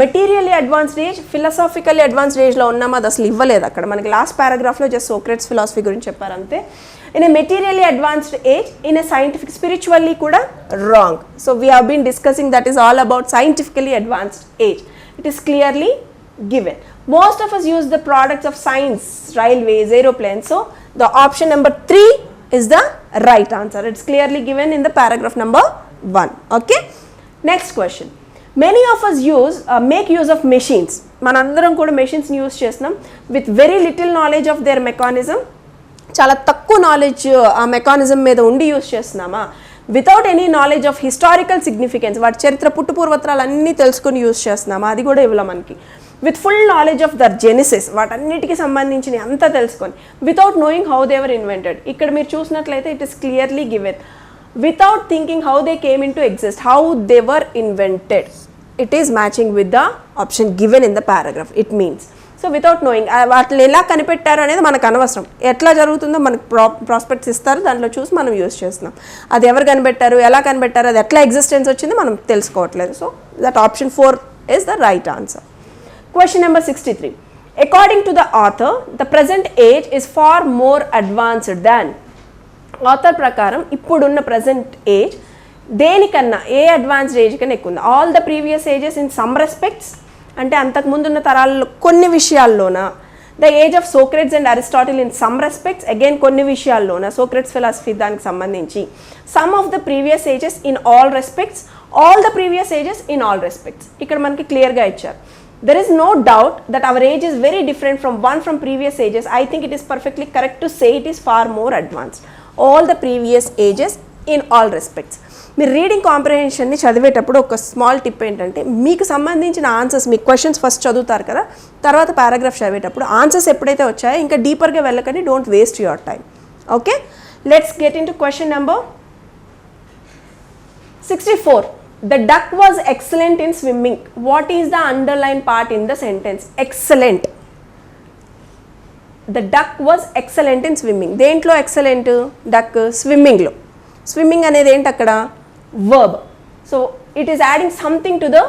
materially advanced age. Philosophically advanced ఏజ్లో ఉన్నాము, అది అసలు ఇవ్వలేదు అక్కడ మనకి. Last పారాగ్రాఫ్లో just Socrates philosophy గురించి చెప్పారు అంతే. In a materially advanced age, in a scientific, spiritually kuda wrong. So we have been discussing that is all about scientifically advanced age. It is clearly given. Most of us use the products of science, railways, aeroplanes. So the option number 3 is the right answer. It's clearly given in the paragraph number 1. Okay. Next question. Many of us make use of machines. Manandaram kuda machines ni use chestunam with very little knowledge of their mechanism. చాలా తక్కువ knowledge ఆ mechanism మీద ఉండి use చేస్తున్నామా, without any knowledge of historical significance, వాటి చరిత్ర పుట్టుపూర్వత్రాలు అన్నీ తెలుసుకొని యూజ్ చేస్తున్నామా, అది కూడా ఇవ్వలే మనకి. With full knowledge of their genesis, వాటన్నిటికీ సంబంధించిన అంతా తెలుసుకొని, without knowing how they were invented. ఇక్కడ మీరు చూసినట్లయితే it is clearly given. Without thinking how they came in to exist, how they were invented. It is matching with the option given in the paragraph. It means so without knowing, వాటిని ఎలా కనిపెట్టారు అనేది మనకు అనవసరం. ఎట్లా జరుగుతుందో మనకు prospects ఇస్తారు, దాంట్లో చూసి మనం యూజ్ చేస్తున్నాం. అది ఎవరు కనిపెట్టారు, ఎలా కనిపెట్టారు, అది ఎట్లా ఎగ్జిస్టెన్స్ వచ్చింది మనం తెలుసుకోవట్లేదు. So that option 4 is the right answer. Question number 63. According to the author, the present age is far more advanced than. Author ప్రకారం ఇప్పుడున్న ప్రజెంట్ ఏజ్ దేనికన్నా, ఏ అడ్వాన్స్డ్ ఏజ్ కన్నా ఎక్కువ ఉంది. All the previous ages in some respects, అంటే అంతకుముందున్న తరాల్లో కొన్ని విషయాల్లోన. The age of Socrates and Aristotle in some respects, again కొన్ని విషయాల్లోన సోక్రేట్స్ ఫిలాసఫీ దానికి సంబంధించి. Some of the previous ages in all respects, all the previous ages in all respects. ఇక్కడ మనకి క్లియర్గా ఇచ్చారు. There is no doubt that our age is very different from previous ages. I think it is perfectly correct to say it is far more advanced. All the previous ages in all respects. మీరు reading కాంప్రహెన్షన్ని చదివేటప్పుడు ఒక small tip ఏంటంటే, మీకు సంబంధించిన answers, మీ questions first చదువుతారు కదా, తర్వాత paragraph చదివేటప్పుడు ఆన్సర్స్ ఎప్పుడైతే వచ్చాయో ఇంకా డీపర్గా వెళ్ళకండి, don't waste your time. Okay, let's get in to question number 64. The duck was excellent in swimming. What is the underlined part in the sentence? Excellent. The duck was excellent in swimming. దేంట్లో excellent? Duck స్విమ్మింగ్లో. Swimming అనేది ఏంటి అక్కడ? verb. So it is adding something to the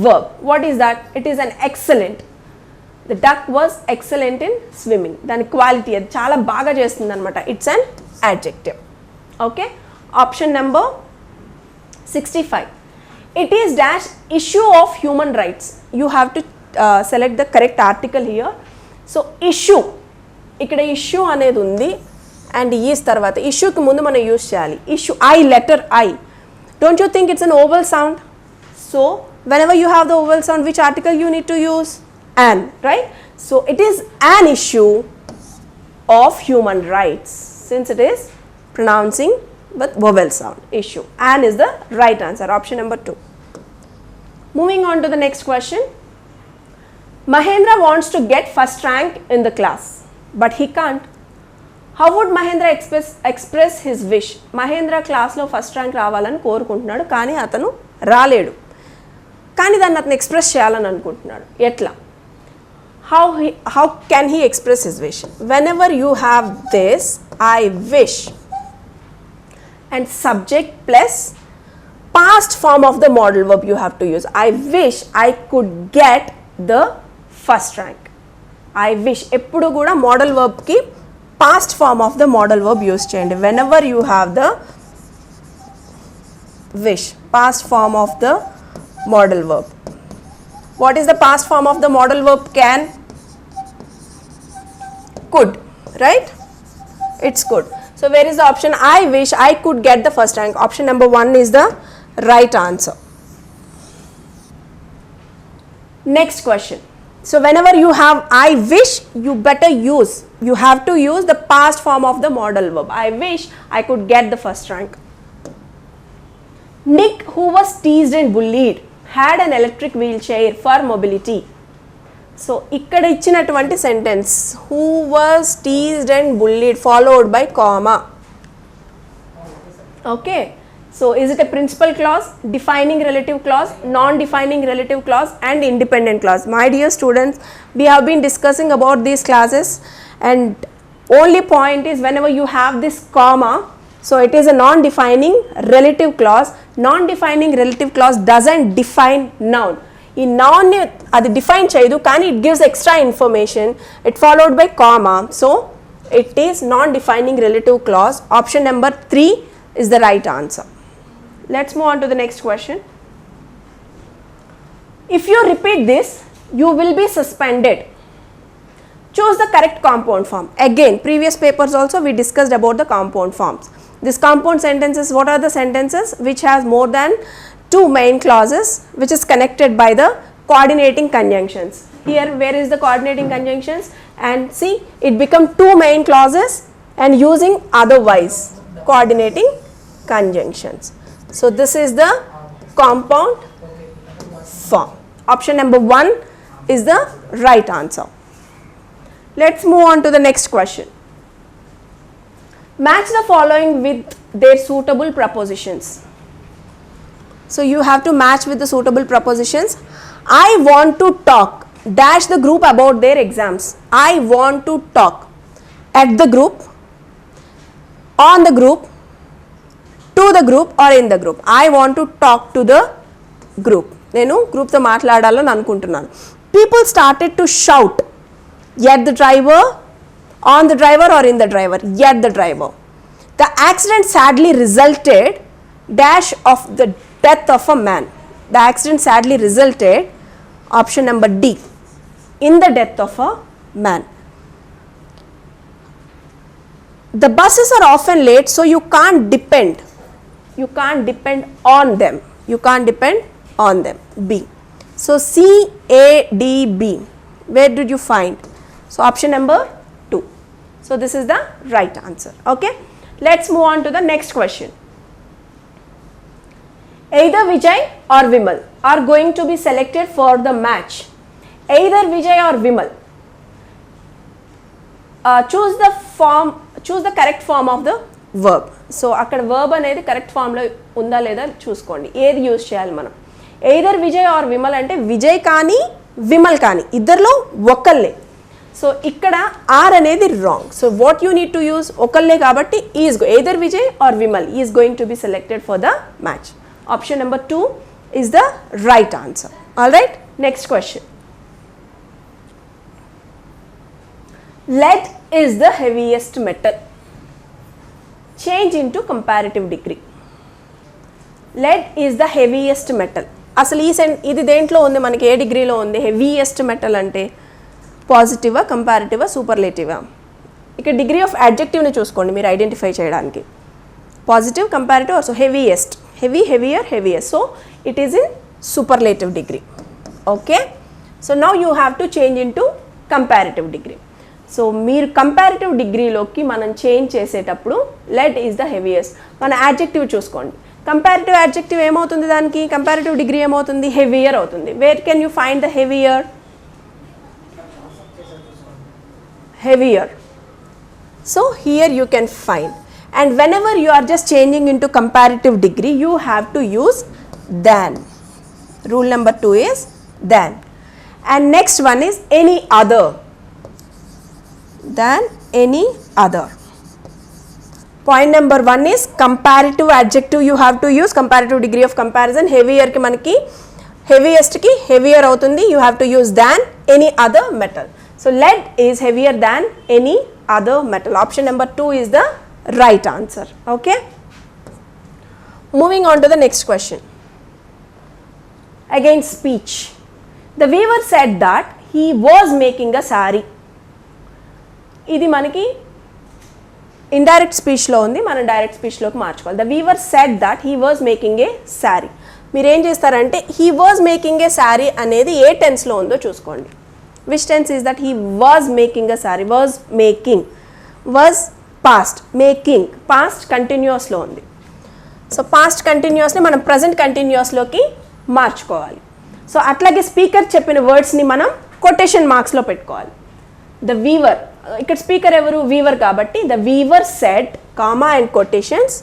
verb. What is that? It is an excellent. The duck was excellent in swimming. దాని quality అది చాలా బాగా చేస్తుంది అనమాట. It's an adjective. Okay, option number 65. It is dash issue of human rights. You have to select the correct article here. So issue, ఇక్కడ issue అనేది ఉంది and is తర్వాత ఇష్యూకి ముందు మనం యూస్ చేయాలి. Issue, I, letter I. Don't you think it's an vowel sound? So whenever you have the vowel sound, which article you need to use? An, right? So it is an issue of human rights, since it is pronouncing with vowel sound. Issue. An is the right answer, option number 2. Moving on to the next question. Mahendra wants to get first rank in the class, but he can't. How would Mahendra express his wish? Mahendra class lo first rank రావాలని కోరుకుంటున్నాడు, కానీ అతను రాలేడు. కానీ దాన్ని అతను express చేయాలని అనుకుంటున్నాడు. ఎట్లా? How can he express his wish? Whenever you have this I wish and subject plus past form of the modal verb you have to use. I wish I could get the first rank. I wish ఎప్పుడు కూడా modal verb కి past form of the modal verb use చేయండి. Whenever you have the wish, past form of the modal verb. What is the past form of the modal verb? Can, could, right? It's could. So where is the option? I wish I could get the first rank. Option number 1 is the right answer. Next question. So whenever you have I wish, you better use, you have to use the past form of the modal verb. I wish I could get the first rank. Nick, who was teased and bullied, had an electric wheelchair for mobility. So ఇక్కడ ఇచ్చినటువంటి sentence, who was teased and bullied followed by comma. Okay, so is it a principal clause, defining relative clause, non-defining relative clause and independent clause? My dear students, we have been discussing about these classes, and only point is whenever you have this comma, so it is a non-defining relative clause. Non-defining relative clause doesn't define noun. ఈ noun ని అది define చేయదు, కానీ it gives extra information. It followed by comma, so it is non-defining relative clause. Option number 3 is the right answer. Let's move on to the next question. If you repeat this, you will be suspended. Choose the correct compound form. Again, previous papers also we discussed about the compound forms. This compound sentences, what are the sentences which has more than 2 main clauses, which is connected by the coordinating conjunctions? Here, where is the coordinating conjunctions? And see, it become 2 main clauses and using otherwise coordinating conjunctions. So this is the compound form. Option number 1 is the right answer. Let's move on to the next question. Match the following with their suitable prepositions. So you have to match with the suitable prepositions. I want to talk dash the group about their exams. I want to talk at the group, on the group, to the group or in the group. I want to talk to the group. నేను గ్రూప్తో మాట్లాడాలని అనుకుంటున్నాను. People started to shout at the driver, on the driver or in the driver, at the driver. The accident sadly resulted dash of the death of a man. The accident sadly resulted, option number D, in the death of a man. The buses are often late, so you can't depend on them. You can't depend on them. B. So C, A, D, B. Where did you find? So option number 2. So this is the right answer. Okay. Let's move on to the next question. Either Vijay or Vimal are going to be selected for the match. Either Vijay or Vimal. Choose the correct form of the verb. So అక్కడ verb అనేది correct ఫామ్లో ఉందా లేదా చూసుకోండి. ఏది use చేయాలి మనం? Either Vijay or Vimal అంటే విజయ్ కానీ విమల్ కానీ ఇద్దరిలో ఒకళ్ళే. సో ఇక్కడ ఆర్ అనేది wrong. So what you need to use ఒకళ్ళే కాబట్టి either Vijay or Vimal is going to be selected for the match. Option number 2 is the right answer. All right, next question. Lead is the heaviest metal. Change into comparative degree. Lead is the heaviest metal. అసలు ఇది దేంట్లో ఉంది, మనకి ఏ డిగ్రీలో ఉంది? Heaviest metal అంటే పాజిటివా, కంపారిటివా, సూపర్లేటివా? ఇక్కడ degree of అడ్జెక్టివ్ని చూసుకోండి మీరు ఐడెంటిఫై చేయడానికి. Positive, comparative, so heaviest, heavy, heavier, heaviest. So it is in superlative degree. Okay, so now you have to change into comparative degree. So మీరు కంపారిటివ్ డిగ్రీలోకి మనం చేంజ్ చేసేటప్పుడు lead is the heaviest. మన adjective చూసుకోండి. Comparative adjective ఏమవుతుంది, దానికి comparative degree ఏమవుతుంది? Heavier అవుతుంది. Where can you find the heavier? Heavier. So here you can find. And whenever you are just changing into comparative degree, you have to use than. Rule number 2 is than. And next one is any other. Than any other. Point number 1 is comparative adjective you have to use. Comparative degree of comparison. Heavier ki manaki heaviest ki heavier avutundi. You have to use than any other metal. So lead is heavier than any other metal. Option number 2 is the right answer. Okay, moving on to the next question. Again, speech. The weaver said that he was making a sari. ఇది మనకి indirect స్పీచ్లో ఉంది, మనం direct స్పీచ్లోకి మార్చుకోవాలి. The weaver said that he was making a sari. మీరు ఏం చేస్తారంటే he was making a sari అనేది ఏ టెన్స్లో ఉందో చూసుకోండి. Which tense is that? He was making a sari. Was making, was past, making past కంటిన్యూస్లో ఉంది. సో పాస్ట్ కంటిన్యూస్ని మనం ప్రజెంట్ కంటిన్యూస్లోకి మార్చుకోవాలి. సో అట్లాగే స్పీకర్ చెప్పిన వర్డ్స్ని మనం కొటేషన్ మార్క్స్లో పెట్టుకోవాలి. ద వీవర్, ఇక్కడ స్పీకర్ ఎవరు? వీవర్ కాబట్టి the weaver said comma and quotations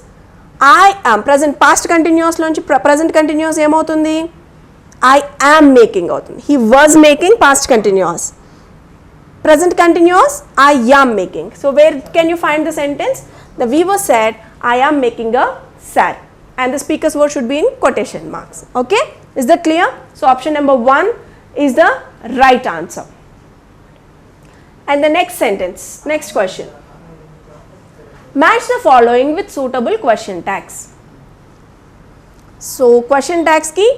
I am. Present past కంటిన్యూస్లోంచి ప్రజెంట్ కంటిన్యూస్ ఏమవుతుంది? ఐ యామ్ మేకింగ్ అవుతుంది. He was making past continuous. Present continuous, I am making. So where can you find the sentence? The weaver said, I am making a sari. And the speaker's word should be in quotation marks. Okay, is that clear? So option number 1 is the right answer. And the next sentence, next question. Match the following with suitable question tags. So question tags ki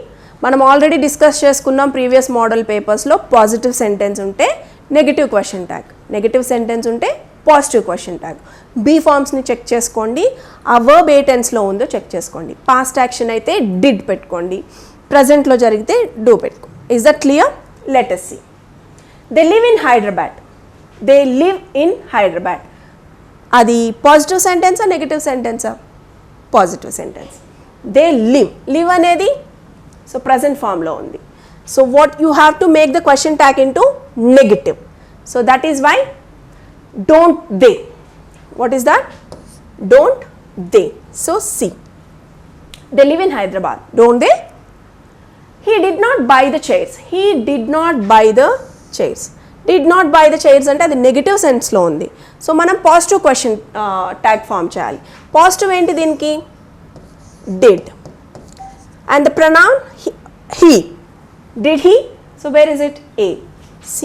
మనం already discuss చేసుకున్నాం previous model పేపర్స్లో. Positive sentence ఉంటే negative question tag, negative sentence ఉంటే positive question tag. Be ఫార్మ్స్ని check చేసుకోండి. ఆ verb ఏ టెన్స్లో ఉందో చెక్ చేసుకోండి. పాస్ట్ యాక్షన్ అయితే డిడ్ పెట్టుకోండి, ప్రజెంట్లో జరిగితే డూ పెట్టుకోండి. Is that clear? Let us see. They live in Hyderabad. They live in Hyderabad. అది పాజిటివ్ సెంటెన్సా నెగిటివ్ సెంటెన్సా? Positive sentence. They live, live అనేది సో ప్రజెంట్ ఫామ్లో ఉంది. So what you have to make the question tag into negative. So that is why don't they. What is that? Don't they. So see. They live in Hyderabad. Don't they? He did not buy the chairs. He did not buy the chairs. Did not buy the chairs అంటే అది negative సెన్స్లో ఉంది. So మనం positive question tag form చేయాలి. Positive ఏంటి దీనికి? did. And the pronoun he. Did he? So where is it? A. C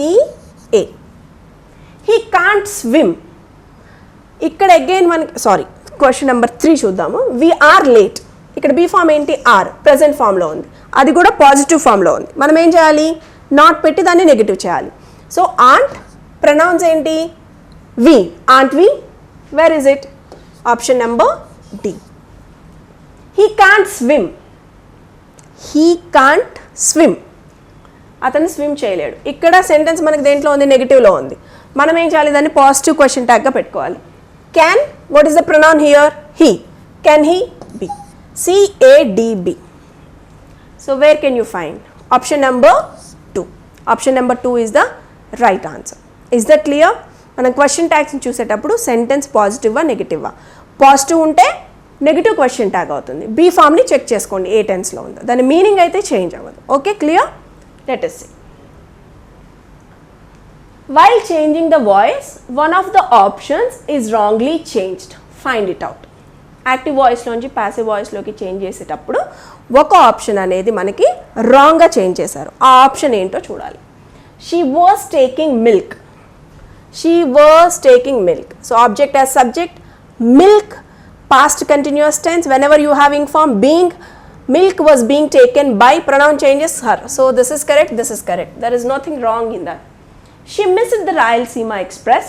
A. He can't swim. ఇక్కడ again మనకి question number 3 చూద్దాము. We are late. ఇక్కడ బీ ఫామ్ ఏంటి? Are, present ఫామ్లో ఉంది. అది కూడా పాజిటివ్ ఫామ్లో ఉంది. మనం ఏం చేయాలి? నాట్ పెట్టి దాన్ని నెగిటివ్ చేయాలి. సో ఆంట్ ప్రొనౌన్స్ ఏంటి? We. Ant we. Where is it? Option number D. He can't swim. He can't swim. అతను స్విమ్ చేయలేడు. ఇక్కడ సెంటెన్స్ మనకి దేంట్లో ఉంది? నెగిటివ్లో ఉంది. మనం ఏం చేయాలి? దాన్ని పాజిటివ్ క్వశ్చన్ ట్యాగ్గా పెట్టుకోవాలి. Can, what is the pronoun here? He. Can he be. CADB. So where can you find? Option number 2. Option number 2 is the right answer. Is that clear? మనం క్వశ్చన్ ట్యాగ్స్ని చూసేటప్పుడు సెంటెన్స్ పాజిటివా నెగిటివా, పాజిటివ్ ఉంటే negative question tag అవుతుంది. Be ఫామ్ని check చేసుకోండి ఏ టెన్స్లో ఉందో, దాని meaning అయితే చేంజ్ అవ్వదు. Okay, clear? Let us see. While changing the voice, one of the options is wrongly changed. Find it out. Active వాయిస్లోంచి ప్యాసివ్ వాయిస్లోకి చేంజ్ చేసేటప్పుడు ఒక ఆప్షన్ అనేది మనకి రాంగ్గా చేంజ్ చేశారు. ఆ ఆప్షన్ ఏంటో చూడాలి. She was taking milk. She was taking milk. So object as subject, milk past continuous tense, whenever you have informed being, milk was being taken by, pronoun changes her. So this is correct, this is correct. There is nothing wrong in that. She missed the Rayalaseema Express.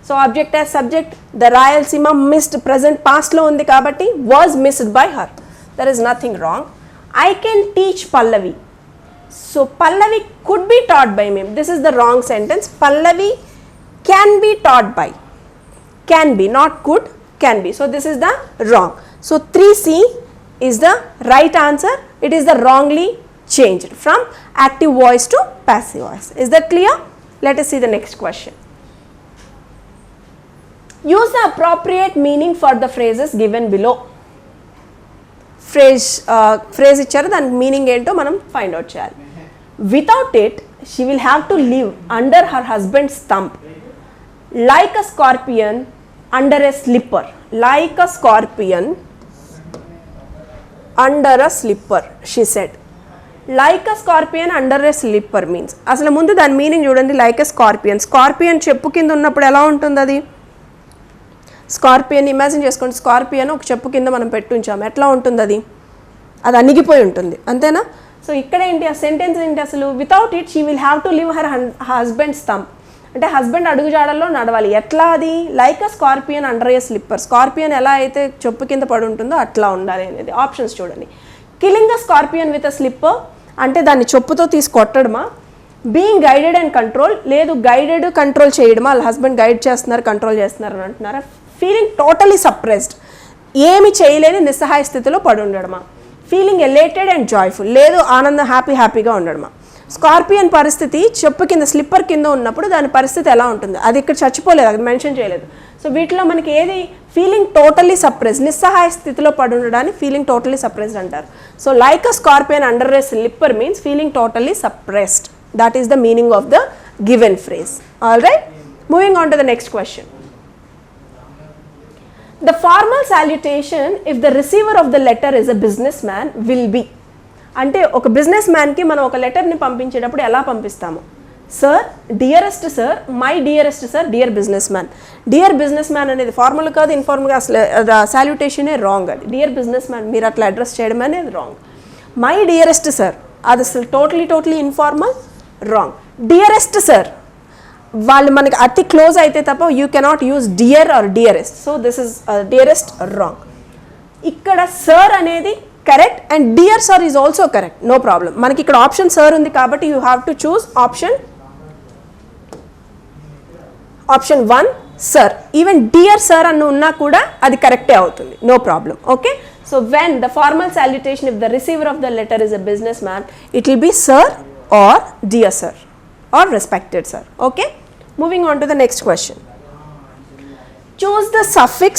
So object as subject, the Rayalaseema missed, present past lo undi kabatti was missed by her. There is nothing wrong. I can teach Pallavi. So Pallavi could be taught by me. This is the wrong sentence. Pallavi can be taught by. Can be, not could. Can be. So this is the wrong. So 3C is the right answer. It is the wrongly changed from active voice to passive voice. Is that clear? Let us see the next question. Use the appropriate meaning for the phrases given below. Phrase ఇచ్చారు, దాని meaning ఏంటో మనం find out చేయాలి. Without it, she will have to live under her husband's thumb, like a scorpion under a slipper. Like a scorpion under a slipper, she said. Like a scorpion under a slipper means, అసలు ముందు దాని meaning చూడండి. Like a scorpion, scorpion చెప్పు కింద ఉన్నప్పుడు ఎలా ఉంటుంది అది? స్కార్పియన్ ఇమాజిన్ చేసుకోండి. స్కార్పియన్ ఒక చెప్పు కింద మనం పెట్టుంచాము, ఎట్లా ఉంటుంది అది? అది అణిగిపోయి ఉంటుంది, అంతేనా? సో ఇక్కడ ఏంటి ఆ సెంటెన్స్ ఏంటి అసలు? Without it she will have to live her husbands thumb, అంటే హస్బెండ్ అడుగుజాడల్లో నడవాలి. ఎట్లా అది? Like a scorpion under A slipper, scorpion ఎలా అయితే చెప్పు కింద పడి ఉంటుందో అట్లా ఉండాలి అనేది. ఆప్షన్స్ చూడండి. Killing a scorpion with a slipper అంటే దాన్ని చెప్పుతో తీసి కొట్టడమా? బీయింగ్ గైడెడ్ అండ్ కంట్రోల్, లేదు గైడెడ్ కంట్రోల్ చేయడమా? వాళ్ళ హస్బెండ్ గైడ్ చేస్తున్నారు, కంట్రోల్ చేస్తున్నారు అని అంటున్నారా? ఫీలింగ్ టోటలీ సప్రెస్డ్, ఏమి చేయలేని నిస్సహాయ స్థితిలో పడి ఉండడమా? ఫీలింగ్ ఎలేటెడ్ అండ్ జాయ్ఫుల్, లేదు ఆనందం హ్యాపీగా ఉండడమా? స్కార్పియన్ పరిస్థితి చెప్పు కింద స్లిప్పర్ కింద ఉన్నప్పుడు దాని పరిస్థితి ఎలా ఉంటుంది? అది ఇక్కడ చచ్చిపోలేదు, అది మెన్షన్ చేయలేదు. సో వీటిలో మనకి ఏది? ఫీలింగ్ టోటల్లీ సప్రెస్డ్, నిస్సహాయ స్థితిలో పడి ఉండడాన్ని ఫీలింగ్ టోటల్లీ సప్రెస్డ్ అంటారు. So like a scorpion under A slipper means feeling totally suppressed. That is the meaning of the given phrase. All right, moving on to the next question. The formal salutation if the receiver of the letter is a businessman will be, అంటే ఒక business మ్యాన్కి మనం ఒక లెటర్ని పంపించేటప్పుడు ఎలా పంపిస్తాము? Sir, dearest sir, my dearest sir, dear business man. Dear business man అనేది formal కాదు, ఇన్ఫార్మల్గా అసలు సాల్యుటేషనే రాంగ్. అది డియర్ బిజినెస్ మ్యాన్ మీరు అట్లా అడ్రస్ చేయడం అనేది రాంగ్. మై డియరెస్ట్ సార్ అది అసలు totally informal, wrong. Dearest sir వాళ్ళు మనకి అతి క్లోజ్ అయితే తప్ప you cannot use dear or dearest. So this is dearest wrong. ఇక్కడ సర్ అనేది correct and dear sir is also correct, no problem. మనకి ఇక్కడ ఆప్షన్ సర్ ఉంది కాబట్టి you have to choose option 1 sir. Even dear sir అన్న ఉన్నా కూడా అది కరెక్టే అవుతుంది, no problem. Okay, so when the formal salutation if the receiver of the letter is a business man it will be sir or dear sir or respected sir. Okay, moving on to the next question. Choose the suffix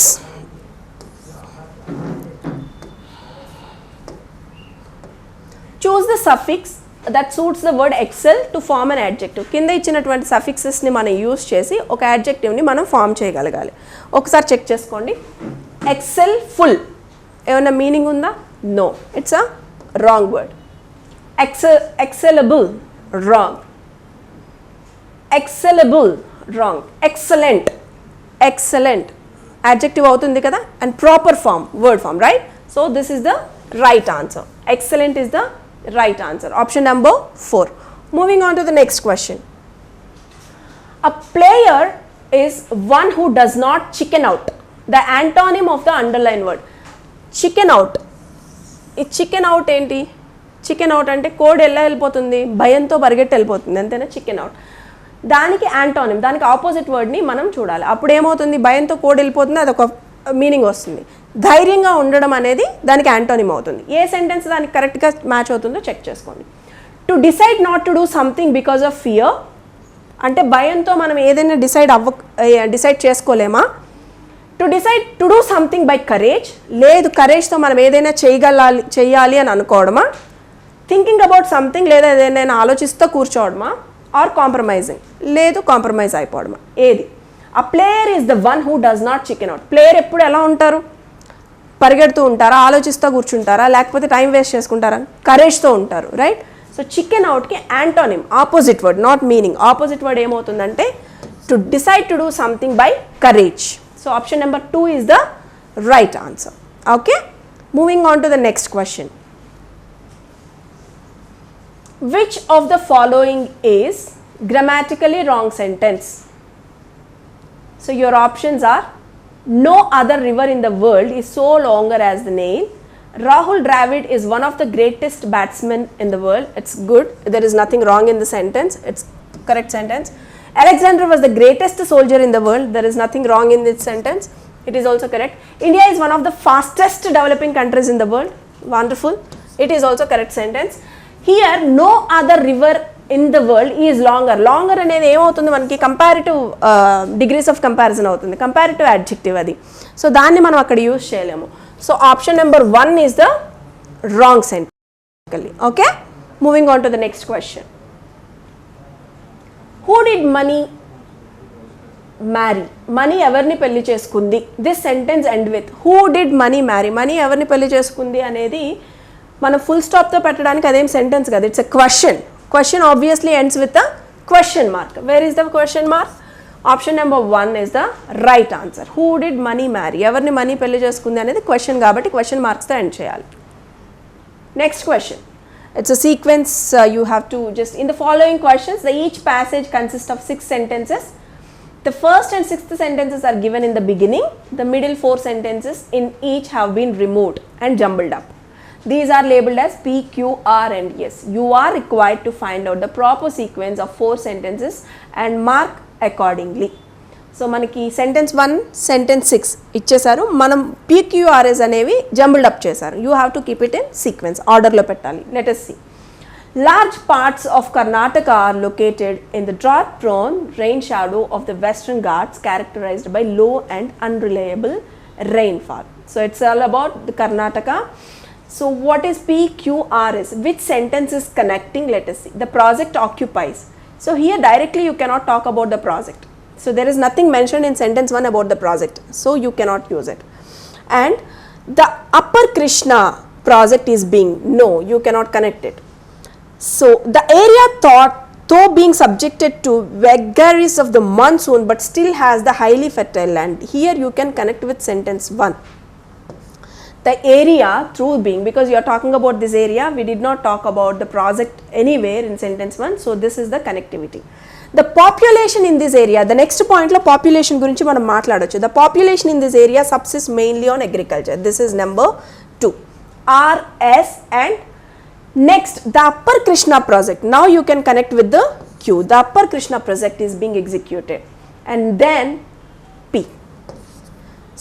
that suits the word excel to form an adjective. కింద ఇచ్చినటువంటి suffixes ని మనం use చేసి ఒక adjective ని మనం form చేయగలగాలి. ఒకసారి చెక్ చేసుకోండి. ఎక్సెల్ ఫుల్ ఏమైనా మీనింగ్ ఉందా? No, it's a wrong word. Excelable wrong. Excelable wrong. Excellent adjective అవుతుంది కదా, and proper form word form, right? So this is the right answer. Excellent is the right answer. Option number 4. Moving on to the next question. A player is one who does not chicken out. The antonym of the underlined word. Chicken out. ఈ chicken out ఏంటి? Chicken out అంటే కోడి ఎలా వెళ్ళిపోతుంది? భయంతో పరిగెట్టి వెళ్ళిపోతుంది, అంతేనా? Chicken out. దానికి యాంటోనిమ్, దానికి ఆపోజిట్ వర్డ్ని మనం చూడాలి. అప్పుడు ఏమవుతుంది? భయంతో కోడి వెళ్ళిపోతుంది, అదొక మీనింగ్ వస్తుంది. ధైర్యంగా ఉండడం అనేది దానికి యాంటోనిమ్ అవుతుంది. ఏ సెంటెన్స్ దానికి కరెక్ట్గా మ్యాచ్ అవుతుందో చెక్ చేసుకోండి. To decide not to do something because of fear అంటే భయంతో మనం ఏదైనా డిసైడ్ చేసుకోలేమా. To decide to do something by courage లేదు కరేజ్తో మనం ఏదైనా చేయాలి అని అనుకోవడమా. థింకింగ్ అబౌట్ సంథింగ్ లేదా ఏదైనా ఆలోచిస్తూ కూర్చోవడమా. ఆర్ కాంప్రమైజింగ్ లేదు కాంప్రమైజ్ అయిపోవడమా. ఏది. A player is the one who does not chicken out. Player ఎప్పుడు ఎలా ఉంటారు, పరిగెడుతూ ఉంటారా, ఆలోచిస్తూ కూర్చుంటారా, లేకపోతే టైం వేస్ట్ చేసుకుంటారా, కరేజ్తో ఉంటారు. రైట్. సో చికెన్ అవుట్కి antonym opposite word, not meaning. Opposite word ఏమవుతుందంటే to decide to do something by courage. So option number 2 is the right answer. Okay, moving on to the next question. Which of the following is grammatically wrong sentence? So your options are: no other river in the world is so longer as the Nile. Rahul Dravid is one of the greatest batsmen in the world. It's good. There is nothing wrong in the sentence. It's correct sentence. Alexander was the greatest soldier in the world. There is nothing wrong in this sentence. It is also correct. India is one of the fastest developing countries in the world. Wonderful. It is also correct sentence. Here no other river in the world is longer. Longer అనేది ఏమవుతుంది మనకి comparative degrees of comparison అవుతుంది, comparative adjective అది. So దాన్ని మనం అక్కడ use చేయలేము. So option number 1 is the wrong sentence. Okay, moving on to the next question. Who did money marry? Money ఎవరిని పెళ్లి చేసుకుంది? This sentence end with who did money marry. Money ఎవరిని పెళ్లి చేసుకుంది అనేది మనం ఫుల్ స్టాప్తో పెట్టడానికి అదేం సెంటెన్స్ కదా, it's a question. Question obviously ends with the question mark. Where is the question mark? Option number 1 is the right answer. Who did money marry, ఎవరిని money పెళ్లి చేసుకుంది అనేది క్వశ్చన్ కాబట్టి క్వశ్చన్ మార్క్స్తో ఎండ్ చేయాలి. Next question. It's a sequence you have to just, in the following questions, each passage consists of 6 sentences. The first and 6th sentences are given in the beginning. The middle 4 sentences in each have been removed and jumbled up. These are labeled as P, Q, R and S. You are required to find out the proper sequence of 4 sentences and mark accordingly. So మనకి sentence 1 sentence 6 ఇచ్చేసారు, మనం PQRS అనేవి jumbled up చేశారు. You have to keep it in sequence, ఆర్డర్లో పెట్టాలి. Let us see. Large parts of Karnataka are located in the drought-prone rain shadow of the Western Ghats, characterized by low and unreliable rainfall. So it's all about the Karnataka. So what is PQRS? Which sentence is connecting? Let us see. The project occupies. So here directly you cannot talk about the project. So there is nothing mentioned in sentence 1 about the project. So you cannot use it. And the Upper Krishna project is being. No, you cannot connect it. So the area though being subjected to vagaries of the monsoon but still has the highly fertile land. Here you can connect with sentence 1. The area through being, because you are talking about this area, we did not talk about the project anywhere in sentence 1. So this is the connectivity. The population in this area, the next point lo population gurinchi manam maatladochu. The population in this area subsists mainly on agriculture. This is number 2. R, S and next the Upper Krishna project. Now you can connect with the Q. The Upper Krishna project is being executed. And then P.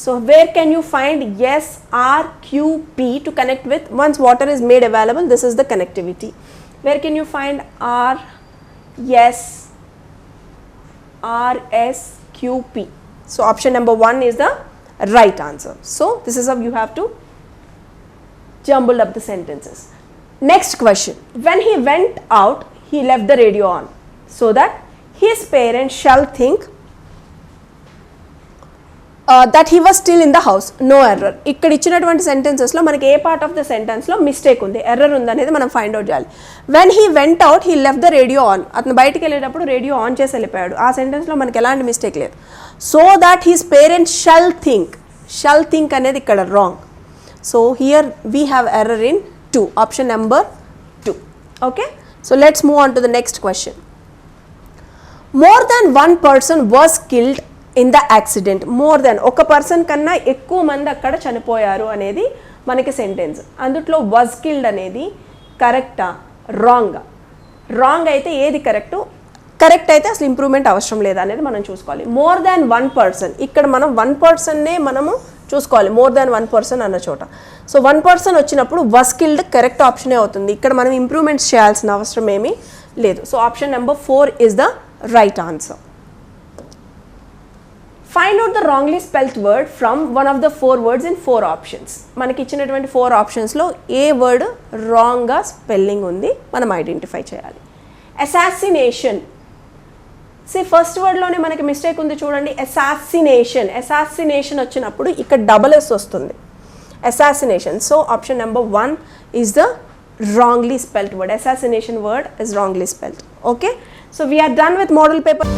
So where can you find S, R, Q, P to connect with? Once water is made available, this is the connectivity. Where can you find R, S, R, S, Q, P? So option number 1 is the right answer. So this is how you have to jumble up the sentences. Next question. When he went out, he left the radio on so that his parents shall think that he was still in the house. No error. ఇక్కడ ఇచ్చినటువంటి సెంటెన్సెస్లో మనకి ఏ part of the సెంటెన్స్లో mistake ఉంది, error ఉంది అనేది మనం find out చేయాలి. When he went out he left the radio on. అతను బయటికి వెళ్ళేటప్పుడు రేడియో ఆన్ చేసి వెళ్ళిపోయాడు. ఆ సెంటెన్స్లో మనకి ఎలాంటి మిస్టేక్ లేదు. So that he's parents shall think అనేది ఇక్కడ wrong. So here we have error in 2, option number 2. Okay, so let's move on to the next question. More than 1 person was killed in the accident. More than, ఒక person కన్నా ఎక్కువ మంది అక్కడ చనిపోయారు అనేది మనకి సెంటెన్స్. అందుట్లో was killed అనేది కరెక్టా రాంగా? రాంగ్ అయితే ఏది కరెక్టు, కరెక్ట్ అయితే అసలు ఇంప్రూవ్మెంట్ అవసరం లేదా అనేది మనం చూసుకోవాలి. మోర్ దాన్ 1 person, ఇక్కడ మనం 1 personనే మనము చూసుకోవాలి, మోర్ దాన్ 1% అన్న చోట. సో 1% వచ్చినప్పుడు was killed కరెక్ట్ ఆప్షనే అవుతుంది. ఇక్కడ మనం ఇంప్రూవ్మెంట్స్ చేయాల్సిన అవసరం ఏమీ లేదు. So option number 4 is the right answer. Find out the wrongly spelt word from one of the 4 words in 4 options. మనకి ఇచ్చినటువంటి 4 ఆప్షన్స్లో ఏ వర్డ్ రాంగ్గా స్పెల్లింగ్ ఉంది మనం ఐడెంటిఫై చేయాలి. అసాసినేషన్, ఫస్ట్ వర్డ్లోనే మనకి మిస్టేక్ ఉంది చూడండి. అసాసినేషన్ వచ్చినప్పుడు ఇక్కడ SS వస్తుంది, assassination. So option number 1 is the wrongly spelt word. Assassination word is wrongly spelt. Okay, so we are done with model paper.